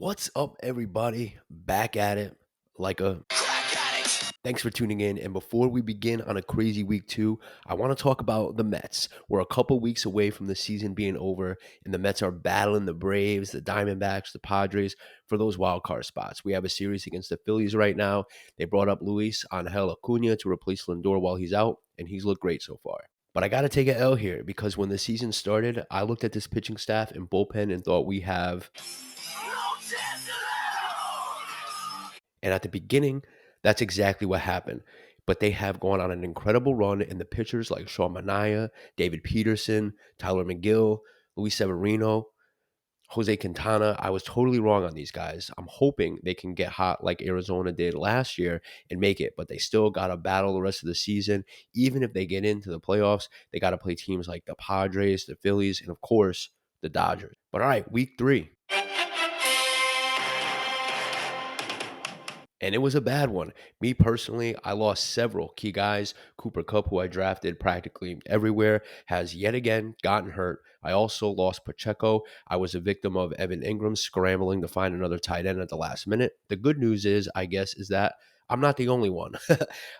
What's up, everybody? Back at it like a crack addict. Thanks for tuning in. And before we begin on a crazy week two, I want to talk about the Mets. We're a couple weeks away from the season being over, and the Mets are battling the Braves, the Diamondbacks, the Padres for those wild card spots. We have a series against the Phillies right now. They brought up Luis Angel Acuna to replace Lindor while he's out, and he's looked great so far. But I got to take an L here because when the season started, I looked at this pitching staff and bullpen and thought we have. And at the beginning, that's exactly what happened. But they have gone on an incredible run, and the pitchers like Sean Manaea, David Peterson, Tyler McGill, Luis Severino, Jose Quintana. I was totally wrong on these guys. I'm hoping they can get hot like Arizona did last year and make it, but they still got to battle the rest of the season. Even if they get into the playoffs, they got to play teams like the Padres, the Phillies, and of course, the Dodgers. But all right, week three. And it was a bad one. Me personally, I lost several key guys. Cooper Kupp, who I drafted practically everywhere, has yet again gotten hurt. I also lost Pacheco. I was a victim of Evan Ingram scrambling to find another tight end at the last minute. The good news is, I guess, is that I'm not the only one.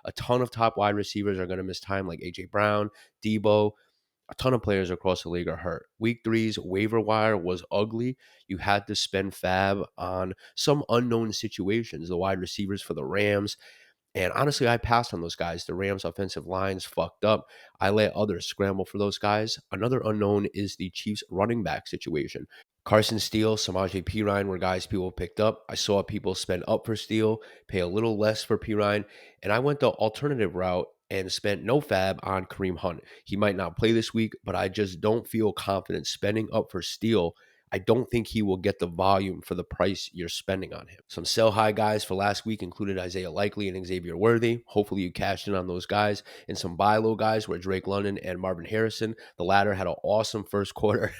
A ton of top wide receivers are going to miss time, like A.J. Brown, Debo. A ton of players across the league are hurt. Week three's waiver wire was ugly. You had to spend fab on some unknown situations, the wide receivers for the Rams. And honestly, I passed on those guys. The Rams' offensive line's fucked up. I let others scramble for those guys. Another unknown is the Chiefs' running back situation. Carson Steele, Samaje Perine were guys people picked up. I saw people spend up for Steele, pay a little less for Perine, and I went the alternative route and spent no fab on Kareem Hunt. He might not play this week, but I just don't feel confident spending up for Steele. I don't think he will get the volume for the price you're spending on him. Some sell high guys for last week included Isaiah Likely and Xavier Worthy. Hopefully you cashed in on those guys. And some buy low guys were Drake London and Marvin Harrison. The latter had an awesome first quarter,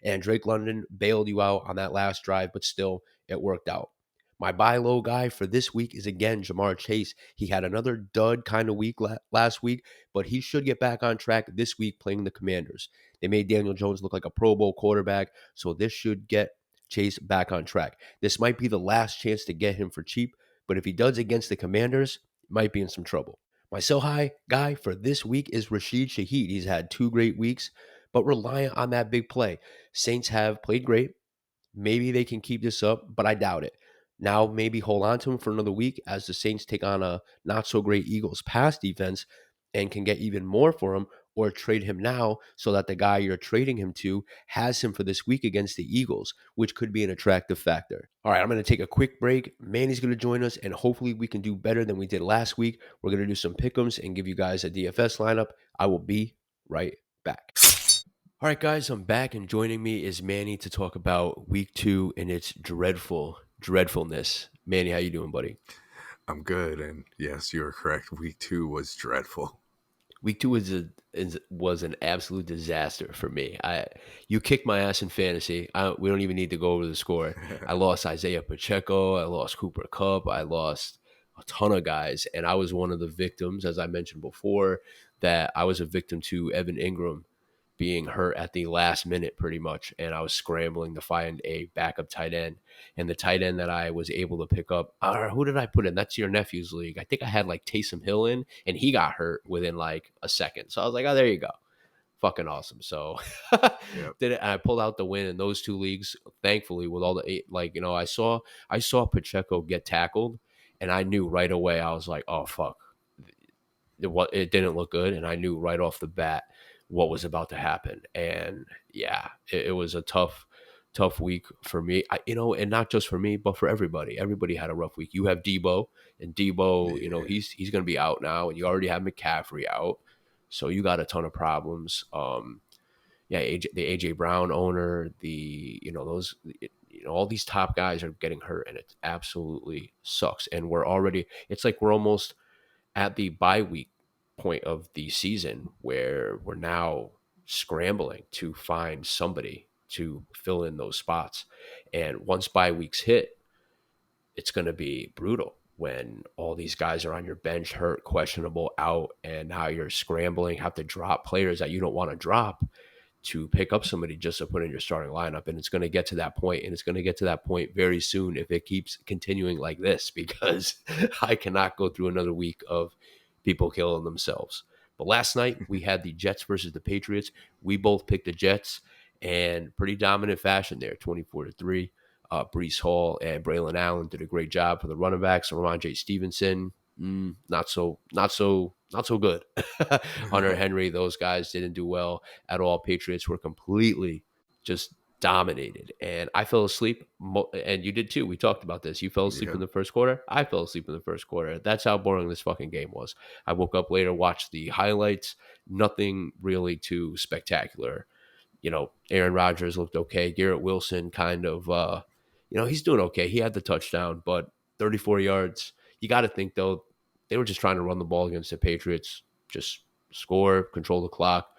and Drake London bailed you out on that last drive, but still, it worked out. My buy low guy for this week is again Jamar Chase. He had another dud kind of week last week, but he should get back on track this week playing the Commanders. They made Daniel Jones look like a Pro Bowl quarterback, so this should get Chase back on track. This might be the last chance to get him for cheap, but if he does against the Commanders, might be in some trouble. My sell high guy for this week is Rashid Shaheed. He's had 2 great weeks, but reliant on that big play. Saints have played great. Maybe they can keep this up, but I doubt it. Now, maybe hold on to him for another week as the Saints take on a not so great Eagles pass defense and can get even more for him, or trade him now so that the guy you're trading him to has him for this week against the Eagles, which could be an attractive factor. All right, I'm going to take a quick break. Manny's going to join us, and hopefully we can do better than we did last week. We're going to do some pick'ems and give you guys a DFS lineup. I will be right back. All right, guys, I'm back, and joining me is Manny to talk about week two and its dreadfulness. Manny, how you doing, buddy? I'm good, and yes, you are correct. Week two was dreadful. Week two was an absolute disaster for me. You kicked my ass in fantasy. We don't even need to go over the score. I lost Isaiah Pacheco. I lost Cooper Kupp. I lost a ton of guys, and I was one of the victims, as I mentioned before, that I was a victim to Evan Ingram being hurt at the last minute pretty much, and I was scrambling to find a backup tight end. And the tight end that I was able to pick up, who did I put in? That's your nephew's league. I think I had like Taysom Hill in, and he got hurt within like a second. So I was like, oh, there you go. Fucking awesome. So Yep. did it. And I pulled out the win in those two leagues, thankfully, with all the eight. Like, I saw Pacheco get tackled, and I knew right away. I was like, oh fuck, it didn't look good, and I knew right off the bat what was about to happen. And yeah, it was a tough week for me. And not just for me, but for everybody. Everybody had a rough week. You have Debo, and Debo, Yeah. he's going to be out now, and you already have McCaffrey out, so you got a ton of problems. Yeah, the AJ Brown owner, all these top guys are getting hurt, and it absolutely sucks. And it's like we're almost at the bye week point of the season where we're now scrambling to find somebody to fill in those spots. And once bye weeks hit, it's going to be brutal when all these guys are on your bench, hurt, questionable, out, and now you're scrambling, have to drop players that you don't want to drop. to pick up somebody just to put in your starting lineup. And it's going to get to that point, and it's going to get to that point very soon if it keeps continuing like this, because I cannot go through another week of people killing themselves. But last night we had the Jets versus the Patriots. We both picked the Jets, and pretty dominant fashion there, 24-3. Brees Hall and Braylon Allen did a great job for the running backs. Ramondre Stevenson, not so good. Hunter Henry, those guys didn't do well at all. Patriots were completely just dominated, and I fell asleep. And you did too. We talked about this. You fell asleep in Yep. the first quarter. I fell asleep in the first quarter. That's how boring this fucking game was. I woke up later, watched the highlights. Nothing really too spectacular. Aaron Rodgers looked okay. Garrett Wilson kind of, he's doing okay. He had the touchdown, but 34 yards. You got to think, though, they were just trying to run the ball against the Patriots, just score, control the clock.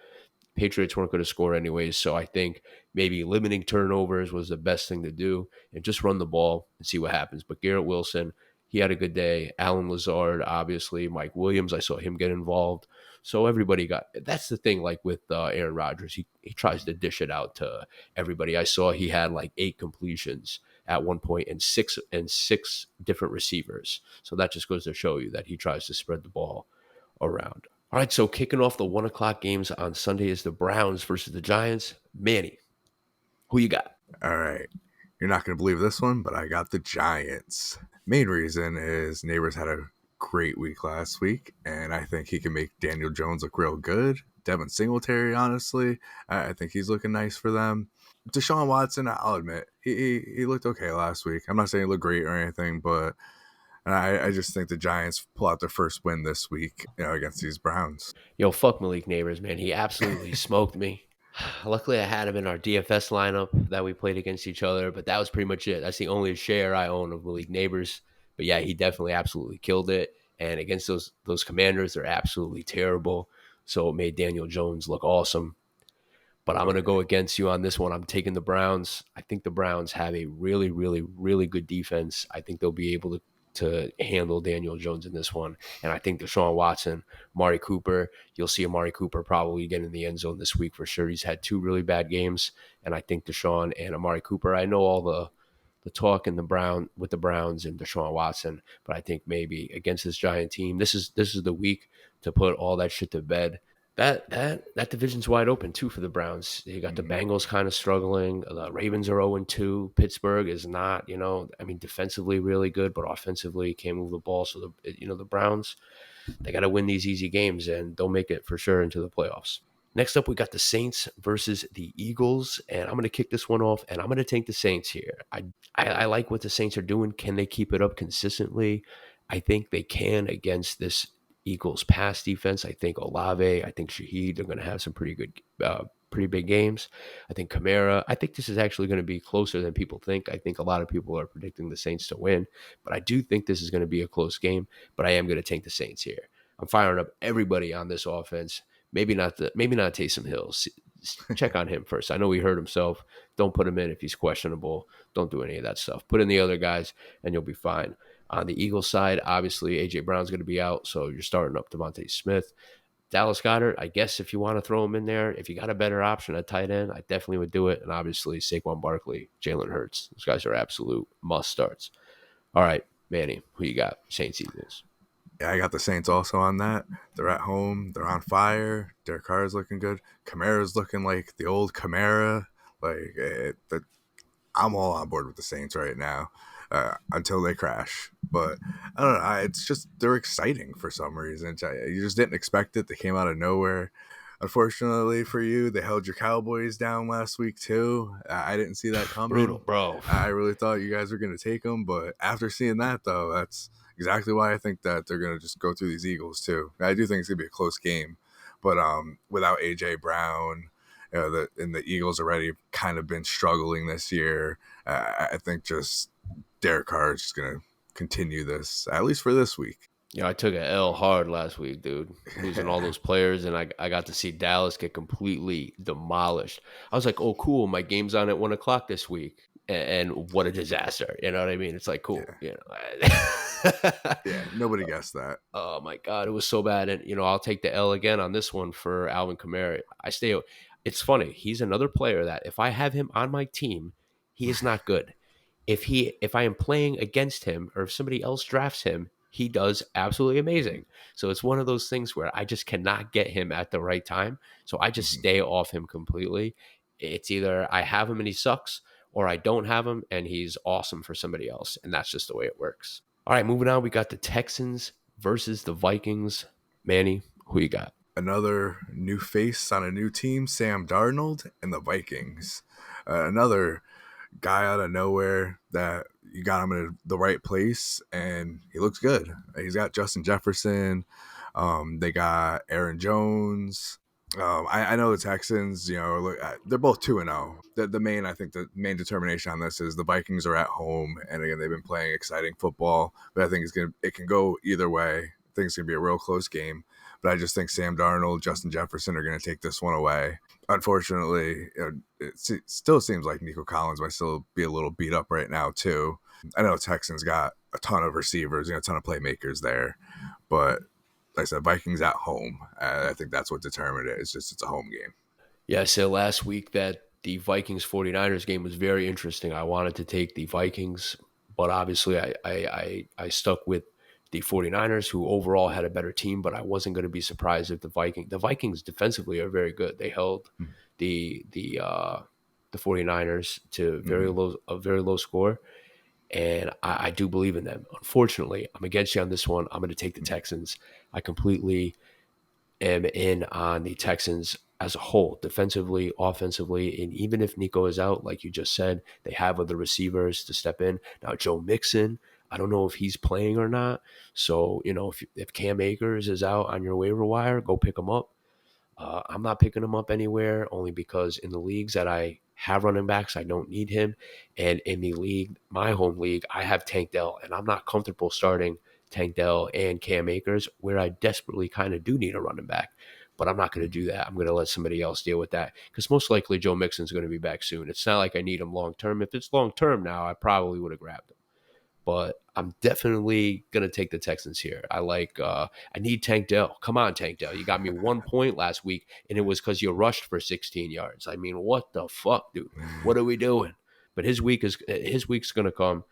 Patriots weren't going to score anyways. So I think maybe limiting turnovers was the best thing to do and just run the ball and see what happens. But Garrett Wilson, he had a good day. Alan Lazard, obviously. Mike Williams, I saw him get involved. So everybody got that's the thing, like with Aaron Rodgers. He tries to dish it out to everybody. I saw he had like 8 completions at one point and six different receivers. So that just goes to show you that he tries to spread the ball around. All right, so kicking off the 1 o'clock games on Sunday is the Browns versus the Giants. Manny, who you got? All right. You're not going to believe this one, but I got the Giants. Main reason is Neighbors had a great week last week, and I think he can make Daniel Jones look real good. Devin Singletary, honestly, I think he's looking nice for them. Deshaun Watson, I'll admit, he looked okay last week. I'm not saying he looked great or anything, but I just think the Giants pull out their first win this week, against these Browns. Yo, fuck Malik Neighbors, man. He absolutely smoked me. Luckily, I had him in our DFS lineup that we played against each other, but that was pretty much it. That's the only share I own of Malik Neighbors. But yeah, he definitely absolutely killed it. And against those Commanders, they're absolutely terrible. So it made Daniel Jones look awesome. But I'm going Oh to yeah. go against you on this one. I'm taking the Browns. I think the Browns have a really, really, really good defense. I think they'll be able to handle Daniel Jones in this one. And I think Deshaun Watson, Amari Cooper, you'll see Amari Cooper probably get in the end zone this week for sure. He's had 2 really bad games. And I think Deshaun and Amari Cooper, I know all the talk in the Browns and Deshaun Watson, but I think maybe against this Giant team, this is the week to put all that shit to bed. That division's wide open too for the Browns. You got the Mhm. Bengals kind of struggling. The Ravens are 0-2. Pittsburgh is not, defensively really good, but offensively can't move the ball. So the Browns, they got to win these easy games, and they'll make it for sure into the playoffs. Next up, we got the Saints versus the Eagles, and I'm going to kick this one off, and I'm going to take the Saints here. I like what the Saints are doing. Can they keep it up consistently? I think they can against this Eagles pass defense. I think Olave, I think Shaheed are going to have some pretty big games. I think Kamara. I think this is actually going to be closer than people think. I think a lot of people are predicting the Saints to win, but I do think this is going to be a close game. But I am going to take the Saints here. I'm firing up everybody on this offense. Maybe not Taysom Hill. Check on him first. I know he hurt himself. Don't put him in if he's questionable. Don't do any of that stuff. Put in the other guys, and you'll be fine. On the Eagles side, obviously AJ Brown's going to be out, so you're starting up Devontae Smith. Dallas Goedert, I guess if you want to throw him in there, if you got a better option at tight end, I definitely would do it. And obviously Saquon Barkley, Jalen Hurts, those guys are absolute must starts. All right, Manny, who you got? Saints Eagles. Yeah, I got the Saints also on that. They're at home. They're on fire. Derek Carr is looking good. Kamara's looking like the old Kamara. I'm all on board with the Saints right now until they crash. But I don't know. It's just they're exciting for some reason. You just didn't expect it. They came out of nowhere. Unfortunately for you, they held your Cowboys down last week too. I didn't see that Brutal, coming. bro. I really thought you guys were going to take them, but after seeing that, though, that's exactly why I think that they're going to just go through these Eagles too. I do think it's going to be a close game, but without AJ Brown, the Eagles already kind of been struggling this year. I think just Derek Carr is just going to continue this at least for this week. Yeah, I took an L hard last week, dude. Losing all those players, and I got to see Dallas get completely demolished. I was like, oh, cool. My game's on at 1 o'clock this week. And what a disaster. You know what I mean? It's like, cool. Yeah, know. yeah, nobody guessed that. Oh my God, it was so bad. And I'll take the L again on this one for Alvin Kamara. it's funny. He's another player that if I have him on my team, he is not good. If I am playing against him or if somebody else drafts him, he does absolutely amazing. So it's one of those things where I just cannot get him at the right time. So I just Mhm. stay off him completely. It's either I have him and he sucks, or I don't have him and he's awesome for somebody else. And that's just the way it works. All right, moving on. We got the Texans versus the Vikings. Manny, who you got? Another new face on a new team, Sam Darnold and the Vikings. Another guy out of nowhere that you got him in the right place and he looks good. He's got Justin Jefferson. They got Aaron Jones. I know the Texans, look, they're both 2-0. The main, I think, the main determination on this is the Vikings are at home, and again, they've been playing exciting football. But I think it can go either way. I think it's gonna be a real close game. But I just think Sam Darnold, Justin Jefferson are going to take this one away. Unfortunately, it still seems like Nico Collins might still be a little beat up right now too. I know Texans got a ton of receivers, a ton of playmakers there, but like I said, Vikings at home. I think that's what determined it. It's a home game. Yeah, I said last week that the Vikings 49ers game was very interesting. I wanted to take the Vikings, but obviously I stuck with the 49ers, who overall had a better team, but I wasn't going to be surprised if the Vikings defensively are very good. They held the the uh the 49ers to Mm-hmm. a very low score, and I do believe in them. Unfortunately, I'm against you on this one. I'm going to take the Texans. I completely am in on the Texans as a whole, defensively, offensively, and even if Nico is out, like you just said, they have other receivers to step in. Now, Joe Mixon, I don't know if he's playing or not. So, if Cam Akers is out on your waiver wire, go pick him up. I'm not picking him up anywhere only because in the leagues that I have running backs, I don't need him. And in the league, my home league, I have Tank Dell, and I'm not comfortable starting Tank Dell and Cam Akers where I desperately kind of do need a running back. But I'm not going to do that. I'm going to let somebody else deal with that because most likely Joe Mixon's going to be back soon. It's not like I need him long term. If it's long term now, I probably would have grabbed him, but I'm definitely gonna take the Texans here. I need Tank Dell. Come on, Tank Dell. You got me 1 point last week, and it was because you rushed for 16 yards. I mean, what the fuck, dude? What are we doing? But his week's gonna come,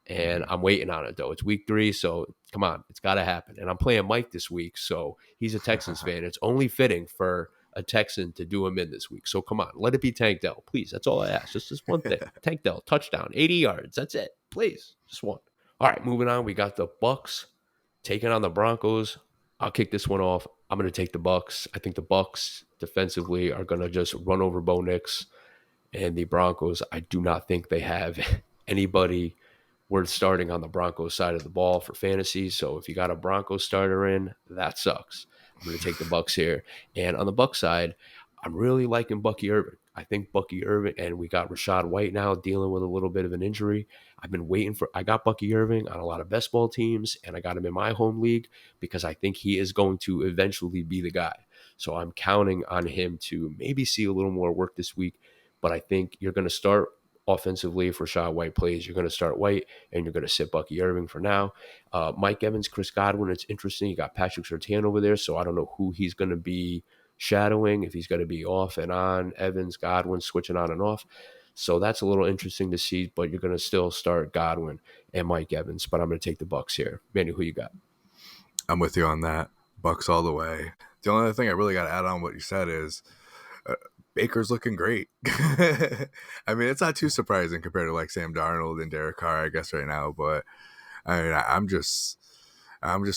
and I'm waiting on it though. It's week 3, so come on, it's gotta happen. And I'm playing Mike this week, so he's a Texans fan. It's only fitting for a Texan to do him in this week. So come on, let it be Tank Dell, please. That's all I ask. Just this one thing. Tank Dell, touchdown, 80 yards. That's it. Please. Just one. All right, moving on. We got the Bucks taking on the Broncos. I'll kick this one off. I'm going to take the Bucks. I think the Bucks defensively are going to just run over Bo Nix, and the Broncos. I do not think they have anybody worth starting on the Broncos side of the ball for fantasy. So if you got a Broncos starter in, that sucks. I'm going to take the Bucks here. And on the Bucks side, I'm really liking Bucky Irving. I think Bucky Irving, and we got Rashad White now dealing with a little bit of an injury. I got Bucky Irving on a lot of best ball teams, and I got him in my home league because I think he is going to eventually be the guy. So I'm counting on him to maybe see a little more work this week. But I think you're going to start offensively if Rashad White plays. You're going to start White, and you're going to sit Bucky Irving for now. Mike Evans, Chris Godwin, it's interesting. You got Patrick Surtain over there, so I don't know who he's going to be shadowing, if he's going to be off and on, Evans, Godwin, switching on and off. So that's a little interesting to see, but you're going to still start Godwin and Mike Evans, but I'm going to take the Bucks here. Manny, who you got? I'm with you on that. Bucks all the way. The only other thing I really got to add on what you said is uh, Baker's looking great. I mean, it's not too surprising compared to like Sam Darnold and Derek Carr, I guess, right now. But I mean, I'm just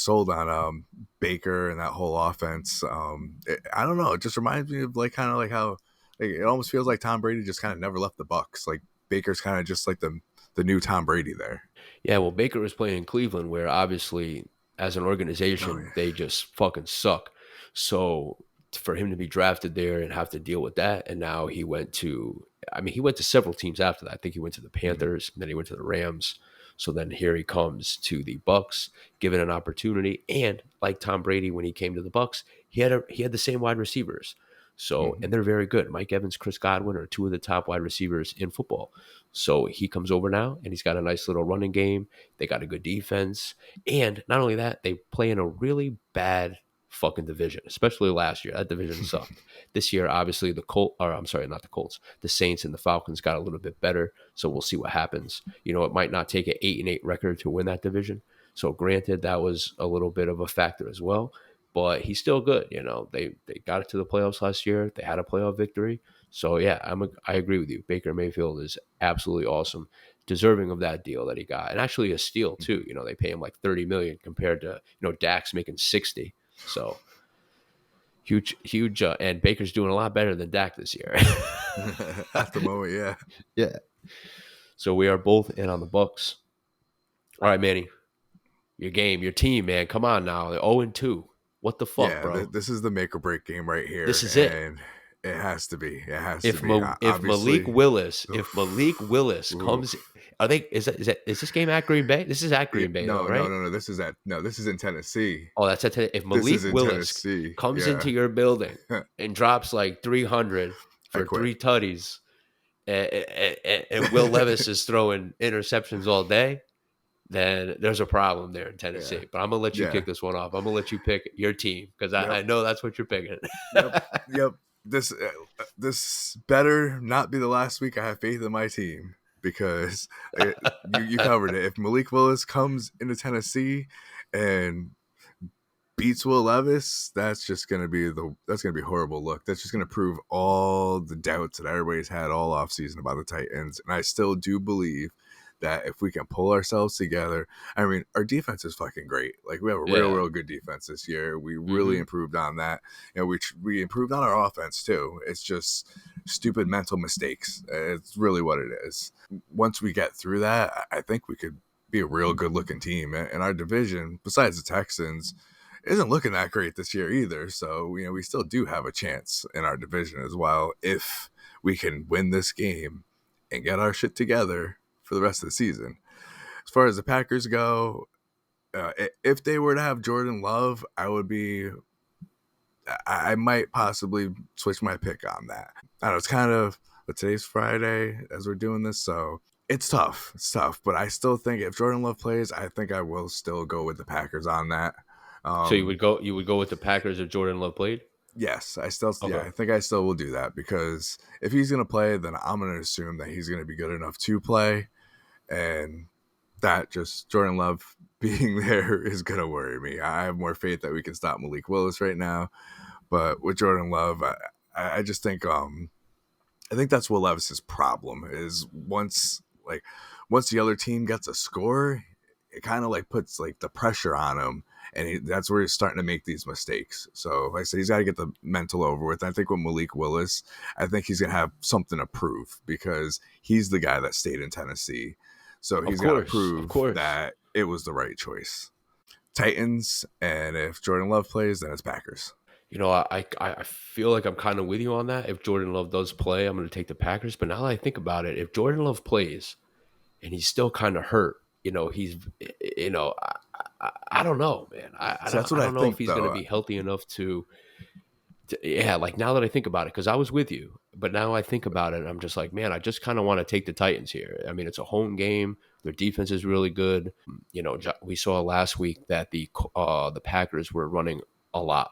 sold on Baker and that whole offense. I don't know. It just reminds me of like kind of like how like, it almost feels like Tom Brady just kind of never left the Bucks. Like Baker's kind of just like the new Tom Brady there. Yeah, well, Baker was playing in Cleveland, where obviously, as an Oh organization, yeah. they just fucking suck. So for him to be drafted there and have to deal with that, and now he went to several teams after that. I think he went to the Mm-hmm. Panthers, and then he went to the Rams. So then here he comes to the Bucks, given an opportunity, and like Tom Brady when he came to the Bucks, he had the same wide receivers. So Mm-hmm. and they're very good. Mike Evans, Chris Godwin are two of the top wide receivers in football. So he comes over now and he's got a nice little running game. They got a good defense. And not only that, they play in a really bad fucking division, especially last year. That division sucked. This year, obviously, I'm sorry, not the Colts, the Saints and the Falcons got a little bit better. So we'll see what happens. It might not take an 8-8 record to win that division. So granted, that was a little bit of a factor as well. But he's still good. They got it to the playoffs last year. They had a playoff victory. So yeah, I agree with you. Baker Mayfield is absolutely awesome, deserving of that deal that he got, and actually a steal too. They pay him like 30 million compared to Dak's making 60. So huge, huge, and Baker's doing a lot better than Dak this year. At the moment, yeah. Yeah. So we are both in on the Bucks. All right, Manny, your game, your team, man. Come on now. They're 0-2. What the fuck, Yeah, bro? this is the make or break game right This here, is it. and it has to be. It has to If be. If Malik Obviously, Willis, if Malik oof, Willis comes, oof. are they? Is this game at Green Bay? This is at Yeah, Green Bay though, no, no, right? no, no. This is at no. This is in Tennessee. Oh, that's at if This is Malik in Willis Tennessee. comes into Yeah, your building and drops like 300 I for quit. three tutties, and Will Levis is throwing interceptions all day, then there's a problem there in Yeah, Tennessee. But I'm gonna let you yeah. kick this one off. I'm gonna let you pick your team because I Yep, know that's what you're picking. yep, yep. This better not be the last week I have faith in my team because you covered it. If Malik Willis comes into Tennessee and beats Will Levis, that's gonna be a horrible look. That's just gonna prove all the doubts that everybody's had all offseason about the Titans. And I still do believe that if we can pull ourselves together, I mean, our defense is fucking great. Like we have a real, Yeah. real good defense this year. We really Mm-hmm. improved on that. We improved on our offense too. It's just stupid mental mistakes. It's really what it is. Once we get through that, I think we could be a real good looking team. And our division, besides the Texans, isn't looking that great this year either. So, we still do have a chance in our division as well if we can win this game and get our shit together for the rest of the season. As far as the Packers go, if they were to have Jordan Love, I might possibly switch my pick on that. I don't know, it's kind of, but today's Friday as we're doing this, so it's tough. It's tough, but I still think if Jordan Love plays, I think I will still go with the Packers on that. So you Um, would go with the Packers if Jordan Love played? Yes, yeah, Okay. I think I still will do that because if he's going to play, then I'm going to assume that he's going to be good enough to play. And that just Jordan Love being there is going to worry me. I have more faith that we can stop Malik Willis right now. But with Jordan Love, I just think I think that's Will Levis's problem is once the other team gets a score, it kind of like puts like the pressure on him, and that's where he's starting to make these mistakes. So like I said, he's got to get the mental over with. I think with Malik Willis, I think he's gonna have something to prove because he's the guy that stayed in Tennessee, so Of he's got to course. Of prove course. that it was the right choice. Titans, and if Jordan Love plays, then it's Packers. I feel like I'm kind of with you on that. If Jordan Love does play, I'm going to take the Packers. But now that I think about it, if Jordan Love plays and he's still kind of hurt, he's, I don't know, man. So that's I what I don't know if think, he's going to though. be healthy enough yeah, like now that I think about it, because I was with you, but now I think about it, I'm just like, man, I just kind of want to take the Titans here. I mean, it's a home game. Their defense is really good. We saw last week that the Packers were running a lot.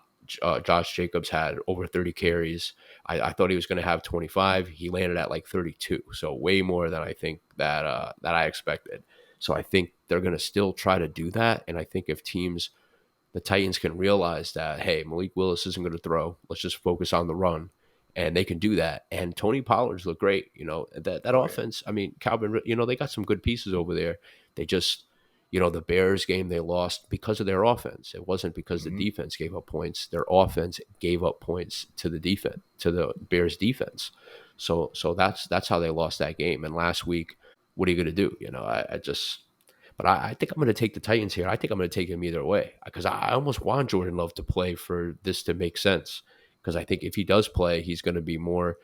Josh Jacobs had over 30 carries. I thought he was going to have 25. He landed at like 32, so way more than I think that I expected. So I think they're going to still try to do that, and I think if the Titans can realize that, hey, Malik Willis isn't going to throw. Let's just focus on the run. And they can do that. And Tony Pollard's look great. That Oh yeah. offense, I mean, Calvin, they got some good pieces over there. They just, the Bears game they lost because of their offense. It wasn't because the Mm-hmm. defense gave up points. Their offense gave up points to the defense, to the Bears defense. So that's how they lost that game. And last week, what are you going to do? I just but I think I'm going to take the Titans here. I think I'm going to take them either way because I almost want Jordan Love to play for this to make sense. Because I think if he does play, he's going to be more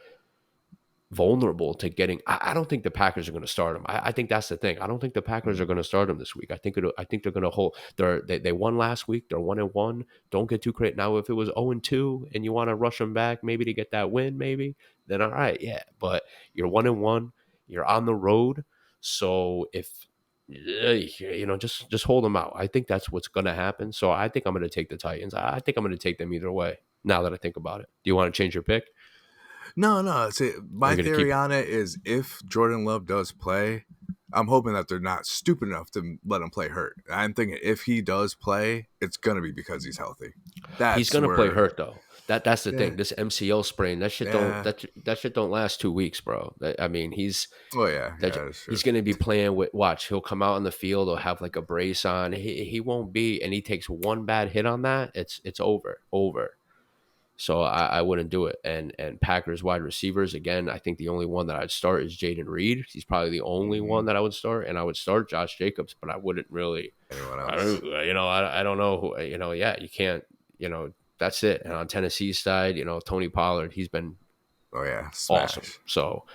vulnerable to getting. I don't think the Packers are going to start him. I think that's the thing. I don't think the Packers are going to start him this week. I think they're going to hold. They won last week. They're 1-1. Don't get too crazy. Now, if it was 0-2 and you want to rush them back, maybe to get that win, maybe then all right, yeah. But you're 1-1. You're on the road. So if just hold them out. I think that's what's going to happen. So I think I'm going to take the Titans. I think I'm going to take them either way. Now that I think about it, do you want to change your pick? No, no. See, Or are my you going to keep theory it? on it is if Jordan Love does play, I'm hoping that they're not stupid enough to let him play hurt. I'm thinking if he does play, it's gonna be because he's healthy. He's That's going to play where, hurt though. That's the yeah, thing. This MCL sprain, yeah. that shit don't last 2 weeks, bro. I mean, Oh yeah, that yeah, that's true. he's going to be playing with. Watch, he'll come out in the field. He'll have like a brace on. He won't be, and he takes one bad hit on that. It's over. So I wouldn't do it. And Packers wide receivers again. I think the only one that I'd start is Jaden Reed. He's probably the only Hmm. one that I would start, and I would start Josh Jacobs, but I wouldn't really. Anyone I else? don't, I don't know who. Yeah, you can't. That's it. And on Tennessee's side, Tony Pollard, he's been Oh yeah, awesome. smash. So,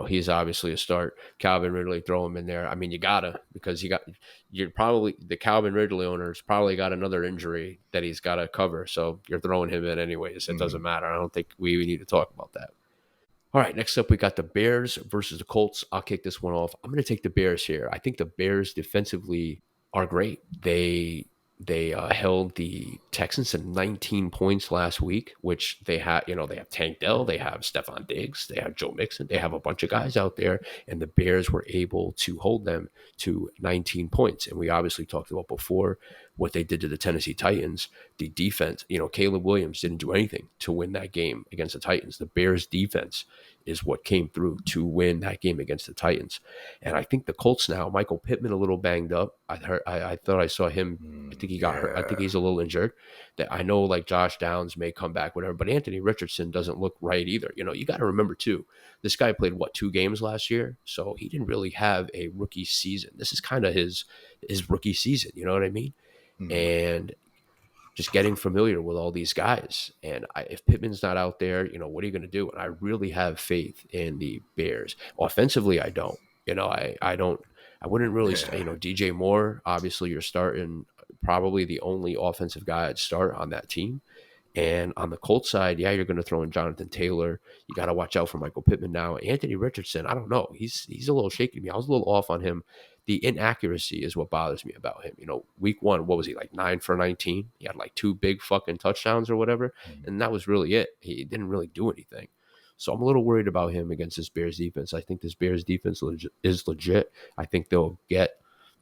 he's obviously a start. Calvin Ridley, throw him in there. I mean, you gotta because you're probably the Calvin Ridley owner's probably got another injury that he's got to cover. So you're throwing him in anyways. It Hmm. doesn't matter. I don't think we even need to talk about that. All right, next up we got the Bears versus the Colts. I'll kick this one off. I'm going to take the Bears here. I think the Bears defensively are great. They held the Texans to 19 points last week, which they had. They have Tank Dell, they have Stephon Diggs, they have Joe Mixon, they have a bunch of guys out there, and the Bears were able to hold them to 19 points. And we obviously talked about before what they did to the Tennessee Titans. The defense, Caleb Williams didn't do anything to win that game against the Titans. The Bears defense is what came through to win that game against the Titans. And I think the Colts now, Michael Pittman a little banged up. I thought I saw him. I think he got hurt. I think Yeah. he's a little injured. That I know like Josh Downs may come back, whatever, but Anthony Richardson doesn't look right either. You got to remember too, this guy played what 2 games last year, so he didn't really have a rookie season. This is kind of his rookie season. You know what I mean? Hmm. And just getting familiar with all these guys. And if Pittman's not out there, what are you going to do? And I really have faith in the Bears. Offensively, I don't. I don't. I wouldn't really. Yeah. DJ Moore. Obviously, you're starting probably the only offensive guy I'd start on that team. And on the Colts side, yeah, you're going to throw in Jonathan Taylor. You got to watch out for Michael Pittman now. Anthony Richardson, I don't know. He's a little shaky to me. I was a little off on him. The inaccuracy is what bothers me about him. Week one, what was he like 9 for 19? He had like 2 big fucking touchdowns or whatever, Hmm. and that was really it. He didn't really do anything. So I'm a little worried about him against this Bears defense. I think this Bears defense is legit. I think they'll get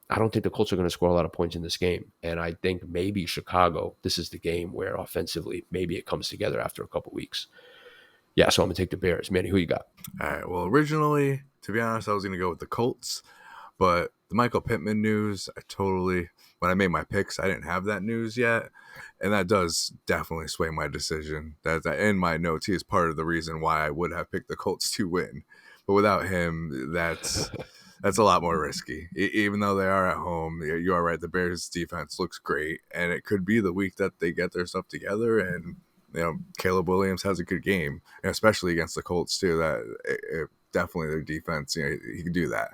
I don't think the Colts are going to score a lot of points in this game. And I think maybe Chicago, this is the game where offensively, maybe it comes together after a couple weeks. Yeah, so I'm going to take the Bears. Manny, who you got? All right. Well, originally, to be honest, I was gonna go with the Colts. But the Michael Pittman news, when I made my picks, I didn't have that news yet. And that does definitely sway my decision. That in my notes, he is part of the reason why I would have picked the Colts to win. But without him, that's a lot more risky. Even though they are at home, you are right. The Bears defense looks great, and it could be the week that they get their stuff together and Caleb Williams has a good game, especially against the Colts too. Definitely their defense, he can do that.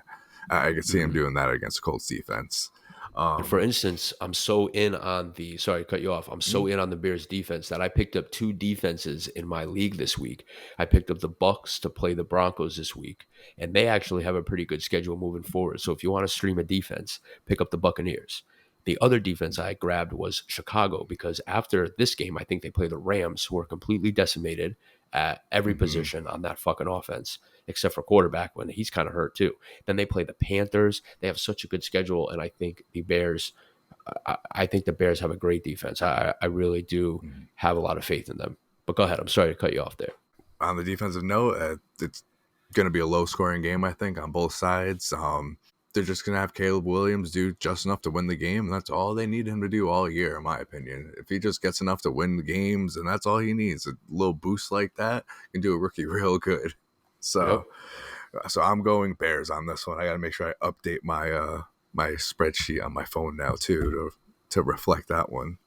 I could see him Mhm. doing that against the Colts defense. And for Um, instance, I'm so in on the sorry to cut you off. I'm so mm, in on the Bears defense that I picked up 2 defenses in my league this week. I picked up the Bucks to play the Broncos this week, and they actually have a pretty good schedule moving forward. So if you want to stream a defense, pick up the Buccaneers. The other defense I grabbed was Chicago because after this game, I think they play the Rams, who are completely decimated at every mhm. position on that fucking offense, except for quarterback when he's kind of hurt too. Then they play the Panthers. They have such a good schedule, and I think the Bears. I think the Bears have a great defense. I really do Mhm. have a lot of faith in them. But go ahead. I'm sorry to cut you off there. On the defensive note, it's going to be a low scoring game, I think, on both sides. They're just going to have Caleb Williams do just enough to win the game, and that's all they need him to do all year, in my opinion. If he just gets enough to win the games, and that's all he needs, a little boost like that can do a rookie real good. Yep. So, so I'm going Bears on this one. I got to make sure I update my spreadsheet on my phone now too to reflect that one.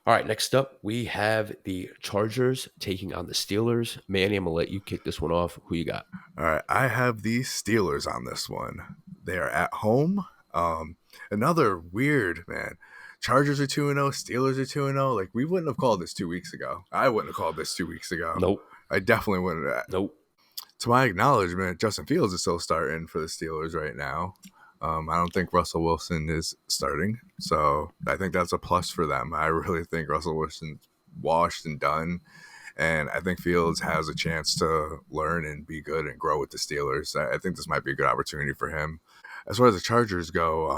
All right. Next up, we have the Chargers taking on the Steelers. Manny, I'm gonna let you kick this one off. Who you got? All right, I have the Steelers on this one. They are at home. Another weird man. Chargers are 2-0, Steelers are 2-0. Like we wouldn't have called this 2 weeks ago. I wouldn't have called this 2 weeks ago. Nope. I definitely wouldn't. Nope. To my acknowledgement, Justin Fields is still starting for the Steelers right now. I don't think Russell Wilson is starting, so I think that's a plus for them. I really think Russell Wilson's washed and done, and I think Fields has a chance to learn and be good and grow with the Steelers. I think this might be a good opportunity for him. As far as the Chargers go,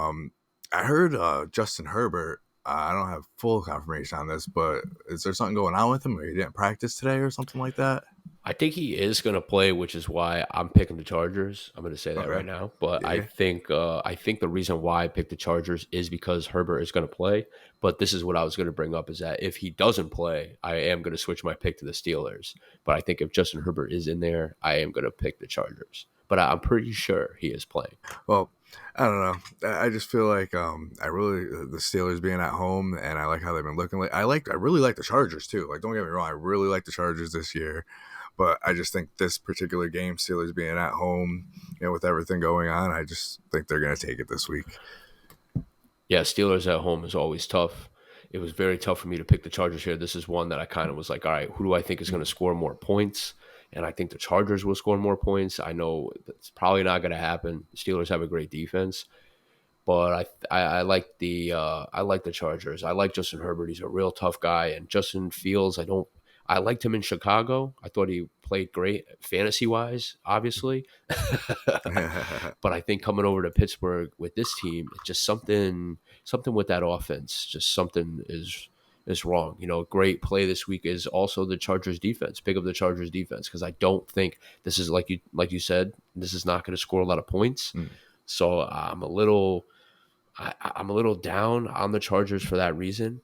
I heard Justin Herbert. I don't have full confirmation on this, but is there something going on with him, or he didn't practice today, or something like that? I think he is going to play, which is why I'm picking the Chargers. I'm going to say that Okay, right now. But yeah. I think the reason why I picked the Chargers is because Herbert is going to play. But this is what I was going to bring up is that if he doesn't play, I am going to switch my pick to the Steelers. But I think if Justin Herbert is in there, I am going to pick the Chargers. But I'm pretty sure he is playing. Well, I don't know. I just feel like I really the Steelers being at home, and I like how they've been looking. I really like the Chargers too. Like, don't get me wrong, I really like the Chargers this year, but I just think this particular game, Steelers being at home, with everything going on, I just think they're gonna take it this week. Yeah, Steelers at home is always tough. It was very tough for me to pick the Chargers here. This is one that I kind of was like, all right, who do I think is going to score more points? And I think the Chargers will score more points. I know that's probably not going to happen. The Steelers have a great defense, but I like the Chargers. I like Justin Herbert. He's a real tough guy, and Justin Fields. I liked him in Chicago. I thought he played great fantasy wise, obviously. But I think coming over to Pittsburgh with this team, it's just something with that offense. Just something is wrong. Great play this week is also the Chargers defense. Pick up the Chargers defense because I don't think this is like you said. This is not going to score a lot of points. Mm. So I'm a little down on the Chargers for that reason,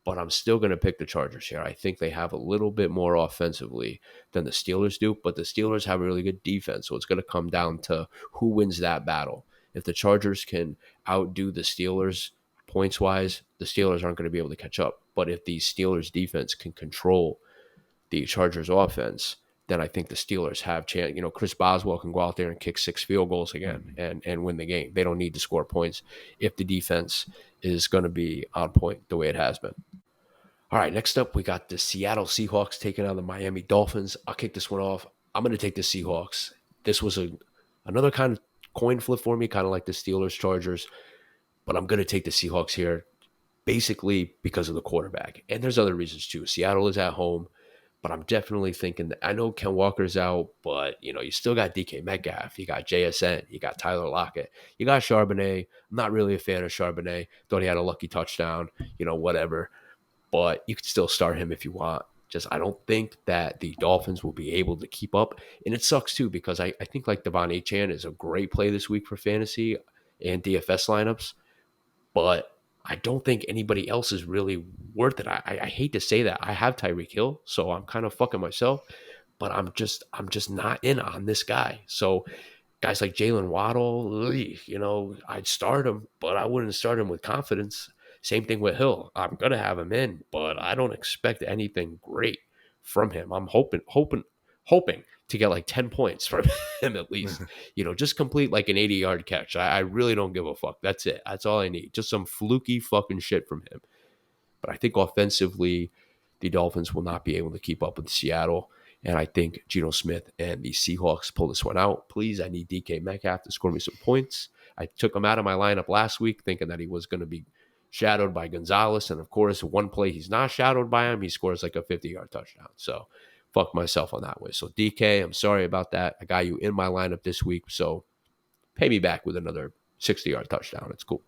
but I'm still going to pick the Chargers here. I think they have a little bit more offensively than the Steelers do, but the Steelers have a really good defense. So it's going to come down to who wins that battle. If the Chargers can outdo the Steelers points wise, the Steelers aren't going to be able to catch up. But if the Steelers defense can control the Chargers offense, then I think the Steelers have chance. Chris Boswell can go out there and kick 6 field goals again and win the game. They don't need to score points if the defense is going to be on point the way it has been. All right, next up we got the Seattle Seahawks taking on the Miami Dolphins. I'll kick this one off. I'm going to take the Seahawks. This was another kind of coin flip for me, kind of like the Steelers Chargers, but I'm going to take the Seahawks here basically because of the quarterback. And there's other reasons too. Seattle is at home, but I'm definitely thinking that I know Ken Walker's out, but you still got DK Metcalf, you got JSN, you got Tyler Lockett, you got Charbonnet. I'm not really a fan of Charbonnet. Thought he had a lucky touchdown, whatever. But you could still start him if you want. Just I don't think that the Dolphins will be able to keep up. And it sucks too because I think like Devon Achan is a great play this week for fantasy and DFS lineups, but I don't think anybody else is really worth it. I hate to say that. I have Tyreek Hill, so I'm kind of fucking myself, but I'm just not in on this guy. So guys like Jalen Waddle, I'd start him, but I wouldn't start him with confidence. Same thing with Hill. I'm gonna have him in, but I don't expect anything great from him. I'm hoping to get like 10 points from him at least. Just complete like an 80-yard catch. I really don't give a fuck. That's it. That's all I need. Just some fluky fucking shit from him. But I think offensively, the Dolphins will not be able to keep up with Seattle. And I think Geno Smith and the Seahawks pull this one out. Please, I need DK Metcalf to score me some points. I took him out of my lineup last week thinking that he was going to be shadowed by Gonzalez. And of course, one play he's not shadowed by him, he scores like a 50-yard touchdown. So fuck myself on that way. So DK, I'm sorry about that. I got you in my lineup this week. So pay me back with another 60-yard touchdown. It's cool.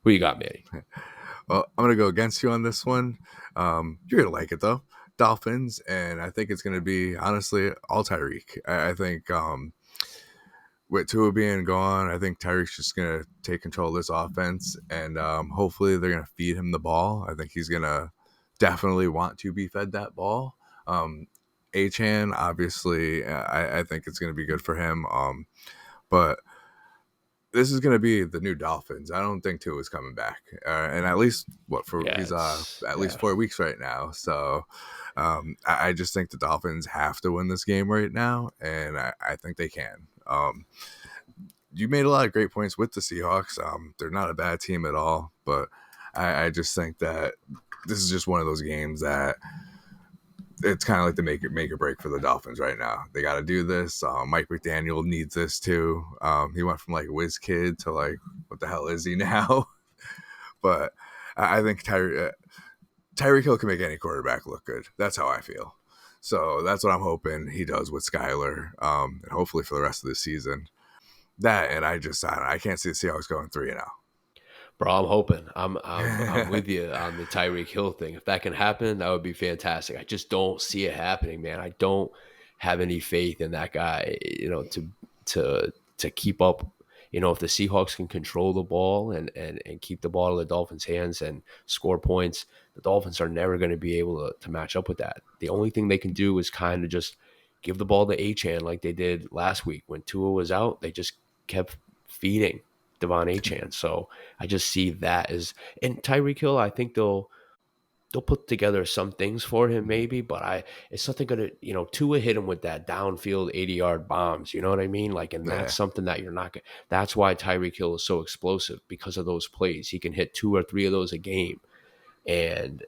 Who you got, Manny? Well, I'm gonna go against you on this one. You're gonna like it though, Dolphins, and I think it's gonna be honestly all Tyreek. I think with Tua being gone, I think Tyreek's just gonna take control of this offense, and hopefully they're gonna feed him the ball. I think he's gonna definitely want to be fed that ball. Achan, obviously, I think it's gonna be good for him. But this is going to be the new Dolphins. I don't think Tua is coming back, and at least Yeah, he's it's at least yeah. 4 weeks right now. So I just think the Dolphins have to win this game right now, and I think they can. You made a lot of great points with the Seahawks. They're not a bad team at all, but I just think that this is just one of those games that it's kind of like the make or break for the Dolphins right now. They got to do this. Mike McDaniel needs this too. He went from like whiz kid to like what the hell is he now? But I think Tyreek Hill can make any quarterback look good. That's how I feel. So that's what I'm hoping he does with Skyler, and hopefully for the rest of the season. That and I can't see the Seahawks going 3-0. Bro, I'm hoping. I'm with you on the Tyreek Hill thing. If that can happen, that would be fantastic. I just don't see it happening, man. I don't have any faith in that guy, to keep up. If the Seahawks can control the ball and keep the ball in the Dolphins' hands and score points, the Dolphins are never going to be able to match up with that. The only thing they can do is kind of just give the ball to Achan like they did last week when Tua was out. They just kept feeding Devon Achan. So I just see that as, and Tyreek Hill. I think they'll put together some things for him maybe, but it's something gonna Tua hit him with that downfield 80-yard bombs. You know what I mean? Like, and that's Yeah, something that you're not. That's why Tyreek Hill is so explosive because of those plays. He can hit 2 or 3 of those a game, and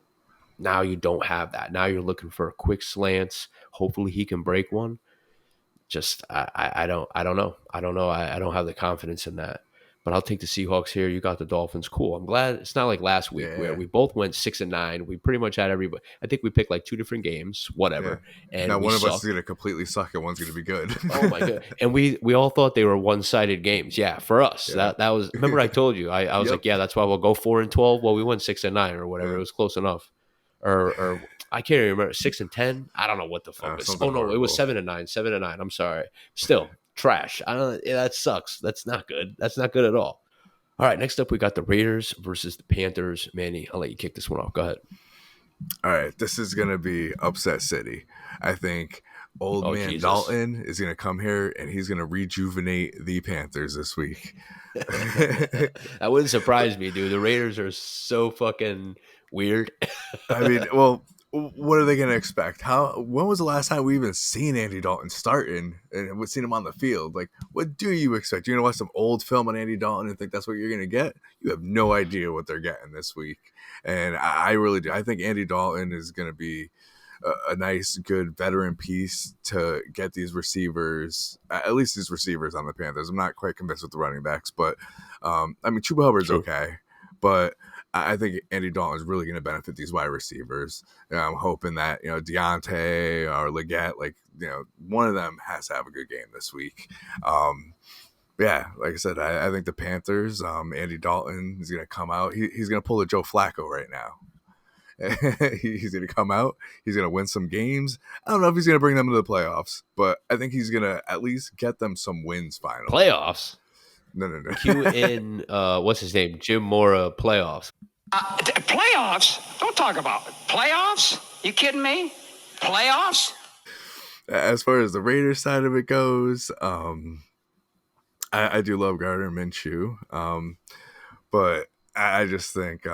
now you don't have that. Now you're looking for quick slants. Hopefully he can break one. Just I don't know. I don't have the confidence in that. But I'll take the Seahawks here. You got the Dolphins. Cool. I'm glad it's not like last week where yeah, we both went 6-9. We pretty much had everybody. I think we picked like two different games, yeah. whatever, Now and we one of us is sucked. gonna completely suck and one's gonna be good. Oh my god! And we all thought they were one sided games. Yeah, for us, Yeah. that was. Remember, I told you, I was Yep. like, yeah, that's why we'll go 4-12. Well, we went 6-9 or whatever. Yeah. It was close enough. Or I can't even remember 6-10. I don't know what the fuck was. Something Oh no, it was horrible. 7-9. 7-9. I'm sorry. Still trash. I don't. Yeah, that sucks. That's not good. That's not good at all. All right, next up we got the Raiders versus the Panthers. Manny, I'll let you kick this one off. Go ahead. All right, this is gonna be upset city. I think old Oh man Jesus. Dalton is gonna come here and he's gonna rejuvenate the Panthers this week. That wouldn't surprise me, dude. The Raiders are so fucking weird. I mean, well, what are they going to expect? How? When was the last time we even seen Andy Dalton starting and we seen him on the field? Like, what do you expect? You're going to watch some old film on Andy Dalton and think that's what you're going to get? You have no idea what they're getting this week, and I really do. I think Andy Dalton is going to be a nice, good veteran piece to get these receivers, at least these receivers on the Panthers. I'm not quite convinced with the running backs, but I mean, Chuba Hubbard's True. okay, but I think Andy Dalton is really going to benefit these wide receivers. I'm hoping that Deontay or Leggett, like one of them has to have a good game this week. Um, yeah, like I said, I think the Panthers, Andy Dalton is going to come out. He's going to pull a Joe Flacco right now. He's going to come out. He's going to win some games. I don't know if he's going to bring them to the playoffs, but I think he's going to at least get them some wins finally. Playoffs. No, no, Q no. in what's his name? Jim Mora playoffs. Playoffs? Don't talk about it. Playoffs? You kidding me? Playoffs? As far as the Raiders side of it goes, I do love Gardner Minshew, but I just think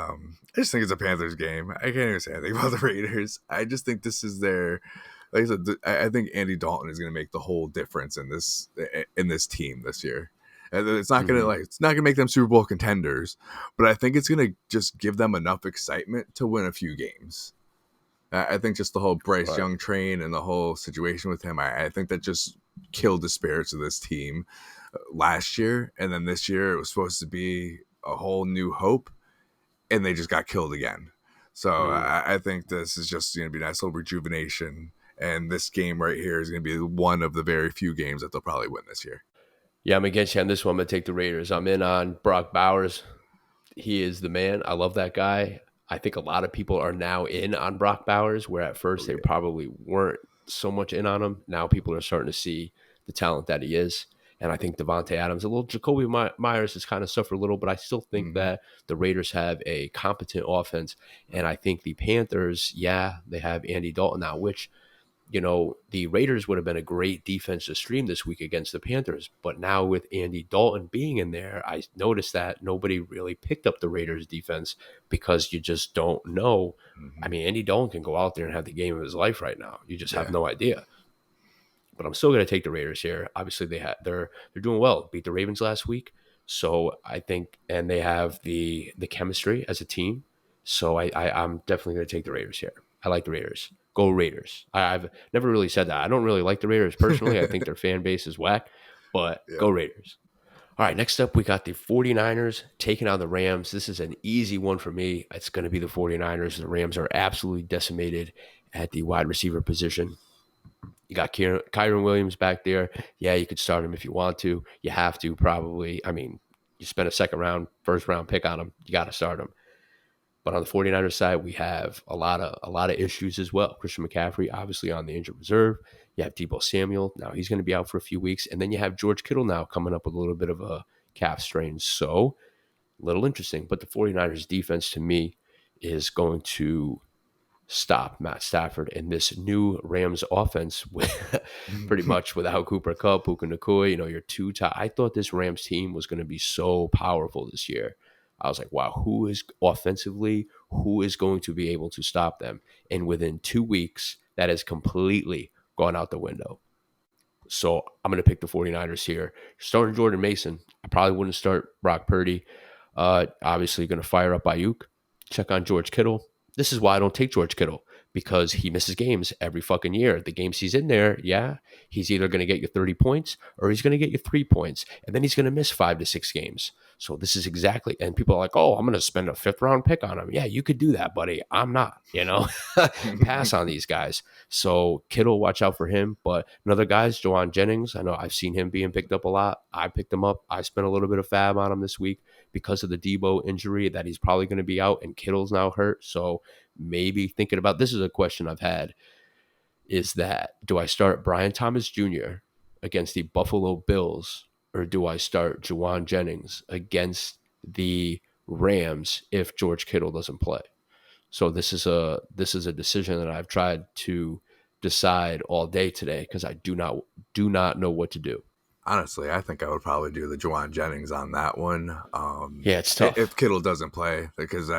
it's a Panthers game. I can't even say anything about the Raiders. I just think this is their, like I said, I think Andy Dalton is going to make the whole difference in this team this year. And Mm-hmm. it's not gonna make them Super Bowl contenders, but I think it's gonna just give them enough excitement to win a few games. I think just the whole Bryce Right. Young train and the whole situation with him, I think that just killed the spirits of this team last year. And then this year it was supposed to be a whole new hope, and they just got killed again. So Mm. I think this is just going to be a nice little rejuvenation. And this game right here is going to be one of the very few games that they'll probably win this year. Yeah, I'm against you on this one. I'm gonna take the Raiders. I'm in on Brock Bowers. He is the man. I love that guy. I think a lot of people are now in on Brock Bowers, where at Oh first they yeah. probably weren't so much in on him. Now people are starting to see the talent that he is. And I think Devontae Adams, a little Jacoby Myers has kind of suffered a little, but I still think Mm-hmm. that the Raiders have a competent offense. And I think the Panthers, yeah, they have Andy Dalton now, which the Raiders would have been a great defense to stream this week against the Panthers. But now with Andy Dalton being in there, I noticed that nobody really picked up the Raiders defense because you just don't know. I Mm-hmm. mean, Andy Dalton can go out there and have the game of his life right now. You just have Yeah. no idea. But I'm still going to take the Raiders here. Obviously, they're doing well. Beat the Ravens last week, so I think, and they have the chemistry as a team. So I'm definitely going to take the Raiders here. I like the Raiders. Go Raiders. I've never really said that. I don't really like the Raiders personally. I think their fan base is whack, but Yeah. go Raiders. All right, next up, we got the 49ers taking on the Rams. This is an easy one for me. It's going to be the 49ers. The Rams are absolutely decimated at the wide receiver position. You got Kyron Williams back there. Yeah, you could start him if you want to. You have to, probably. I mean, you spend a first round pick on him. You got to start him. But on the 49ers side, we have a lot of issues as well. Christian McCaffrey, obviously on the injured reserve. You have Debo Samuel. Now he's going to be out for a few weeks. And then you have George Kittle now coming up with a little bit of a calf strain. So a little interesting. But the 49ers defense to me is going to stop Matt Stafford and this new Rams offense with pretty much without Cooper Kupp, Puka Nacua, your two top. I thought this Rams team was going to be so powerful this year. I was like, wow, who is going to be able to stop them? And within 2 weeks, that has completely gone out the window. So I'm going to pick the 49ers here. Starting Jordan Mason. I probably wouldn't start Brock Purdy. Obviously, going to fire up Ayuk. Check on George Kittle. This is why I don't take George Kittle, because he misses games every fucking year. The games he's in there, yeah, he's either going to get you 30 points or he's going to get you 3 points. And then he's going to miss 5 to 6 games. So this is exactly, and people are like, oh, I'm going to spend a fifth round pick on him. Yeah, you could do that, buddy. I'm not. Pass on these guys. So Kittle, watch out for him. But another guy's Jawan Jennings. I know I've seen him being picked up a lot. I picked him up. I spent a little bit of fab on him this week because of the Debo injury that he's probably going to be out, and Kittle's now hurt. So maybe thinking about, this is a question I've had, is that do I start Brian Thomas Jr. against the Buffalo Bills, or do I start Jawan Jennings against the Rams if George Kittle doesn't play? So this is a decision that I've tried to decide all day today because I do not know what to do. Honestly, I think I would probably do the Juwan Jennings on that one. Yeah, it's tough. If Kittle doesn't play, because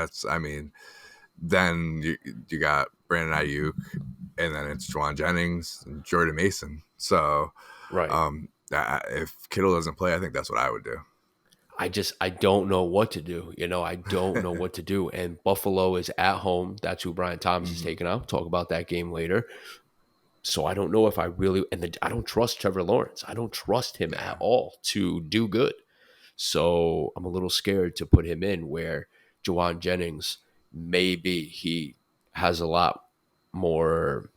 then you got Brandon Ayuk, and then it's Juwan Jennings and Jordan Mason. So, Right. if Kittle doesn't play, I think that's what I would do. I don't know what to do. I don't know what to do. And Buffalo is at home. That's who Brian Thomas is taking out. Talk about that game later. So I don't know if I really, I don't trust Trevor Lawrence. I don't trust him at Yeah. all to do good. So I'm a little scared to put him in where Jawan Jennings, maybe he has a lot more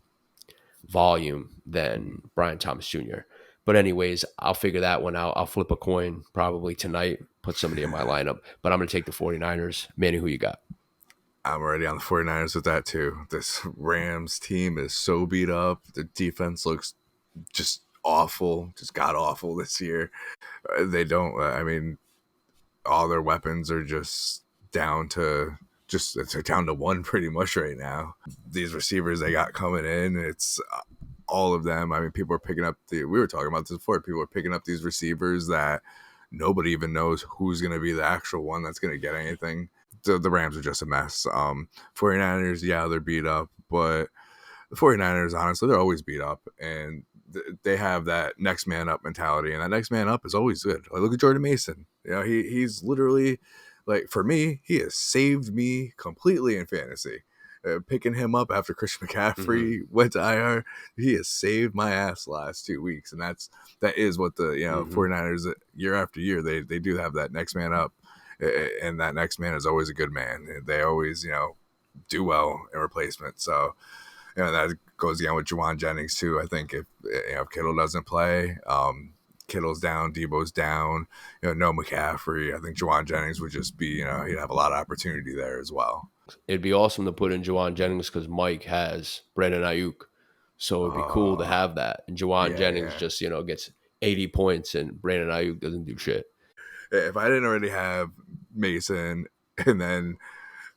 volume than Brian Thomas Jr. But anyways, I'll figure that one out. I'll flip a coin probably tonight, put somebody in my lineup. But I'm going to take the 49ers. Manny, who you got? I'm already on the 49ers with that too. This Rams team is so beat up. The defense looks just awful, just god awful this year. They don't, all their weapons are just down to it's down to one pretty much right now. These receivers they got coming in, it's all of them. I mean, people are picking up we were talking about this before. People are picking up these receivers that nobody even knows who's going to be the actual one that's going to get anything. The Rams are just a mess. 49ers, yeah, they're beat up, but the 49ers, honestly, they're always beat up, and they have that next man up mentality, and that next man up is always good. Like, look at Jordan Mason. He's literally, like, for me, he has saved me completely in fantasy. Picking him up after Christian McCaffrey went to IR, he has saved my ass the last 2 weeks, and that is what the 49ers year after year they do have that next man up, and that next man is always a good man. They always do well in replacement. So that goes again with Juwan Jennings too. I think if Kittle doesn't play, Kittle's down, Debo's down, no McCaffrey, I think Juwan Jennings would just be, he'd have a lot of opportunity there as well. It'd be awesome to put in Jawan Jennings because Mike has Brandon Ayuk. So it'd be cool to have that. And Jawan Jennings just, gets 80 points and Brandon Ayuk doesn't do shit. If I didn't already have Mason and then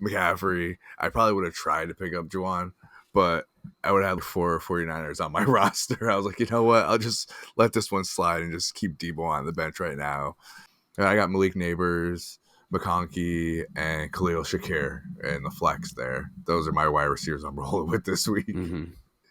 McCaffrey, I probably would have tried to pick up Juwan, but I would have 49ers on my roster. I was like, you know what? I'll just let this one slide and just keep Debo on the bench right now. And I got Malik Neighbors, McConkey, and Khalil Shakir in the flex there. Those are my wide receivers I'm rolling with this week. Mm-hmm.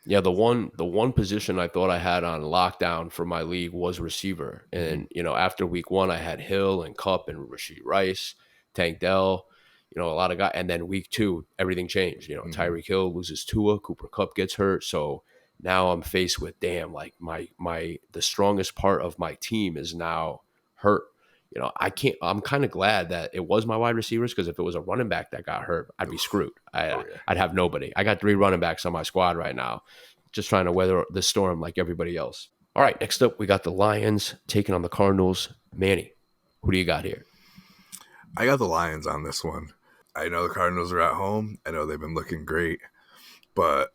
Yeah, the one position I thought I had on lockdown for my league was receiver. And, after week 1, I had Hill and Cup and Rashee Rice, Tank Dell. A lot of guys. And then week two, everything changed. Hmm. Tyreek Hill loses Tua, Cooper Cup gets hurt. So now I'm faced with, damn, like the strongest part of my team is now hurt. I can't. I'm kind of glad that it was my wide receivers, because if it was a running back that got hurt, I'd be Oof. screwed. Oh yeah. I'd have nobody. I got 3 running backs on my squad right now, just trying to weather the storm like everybody else. All right, next up we got the Lions taking on the Cardinals. Manny, who do you got here? I got the Lions on this one. I know the Cardinals are at home. I know they've been looking great, but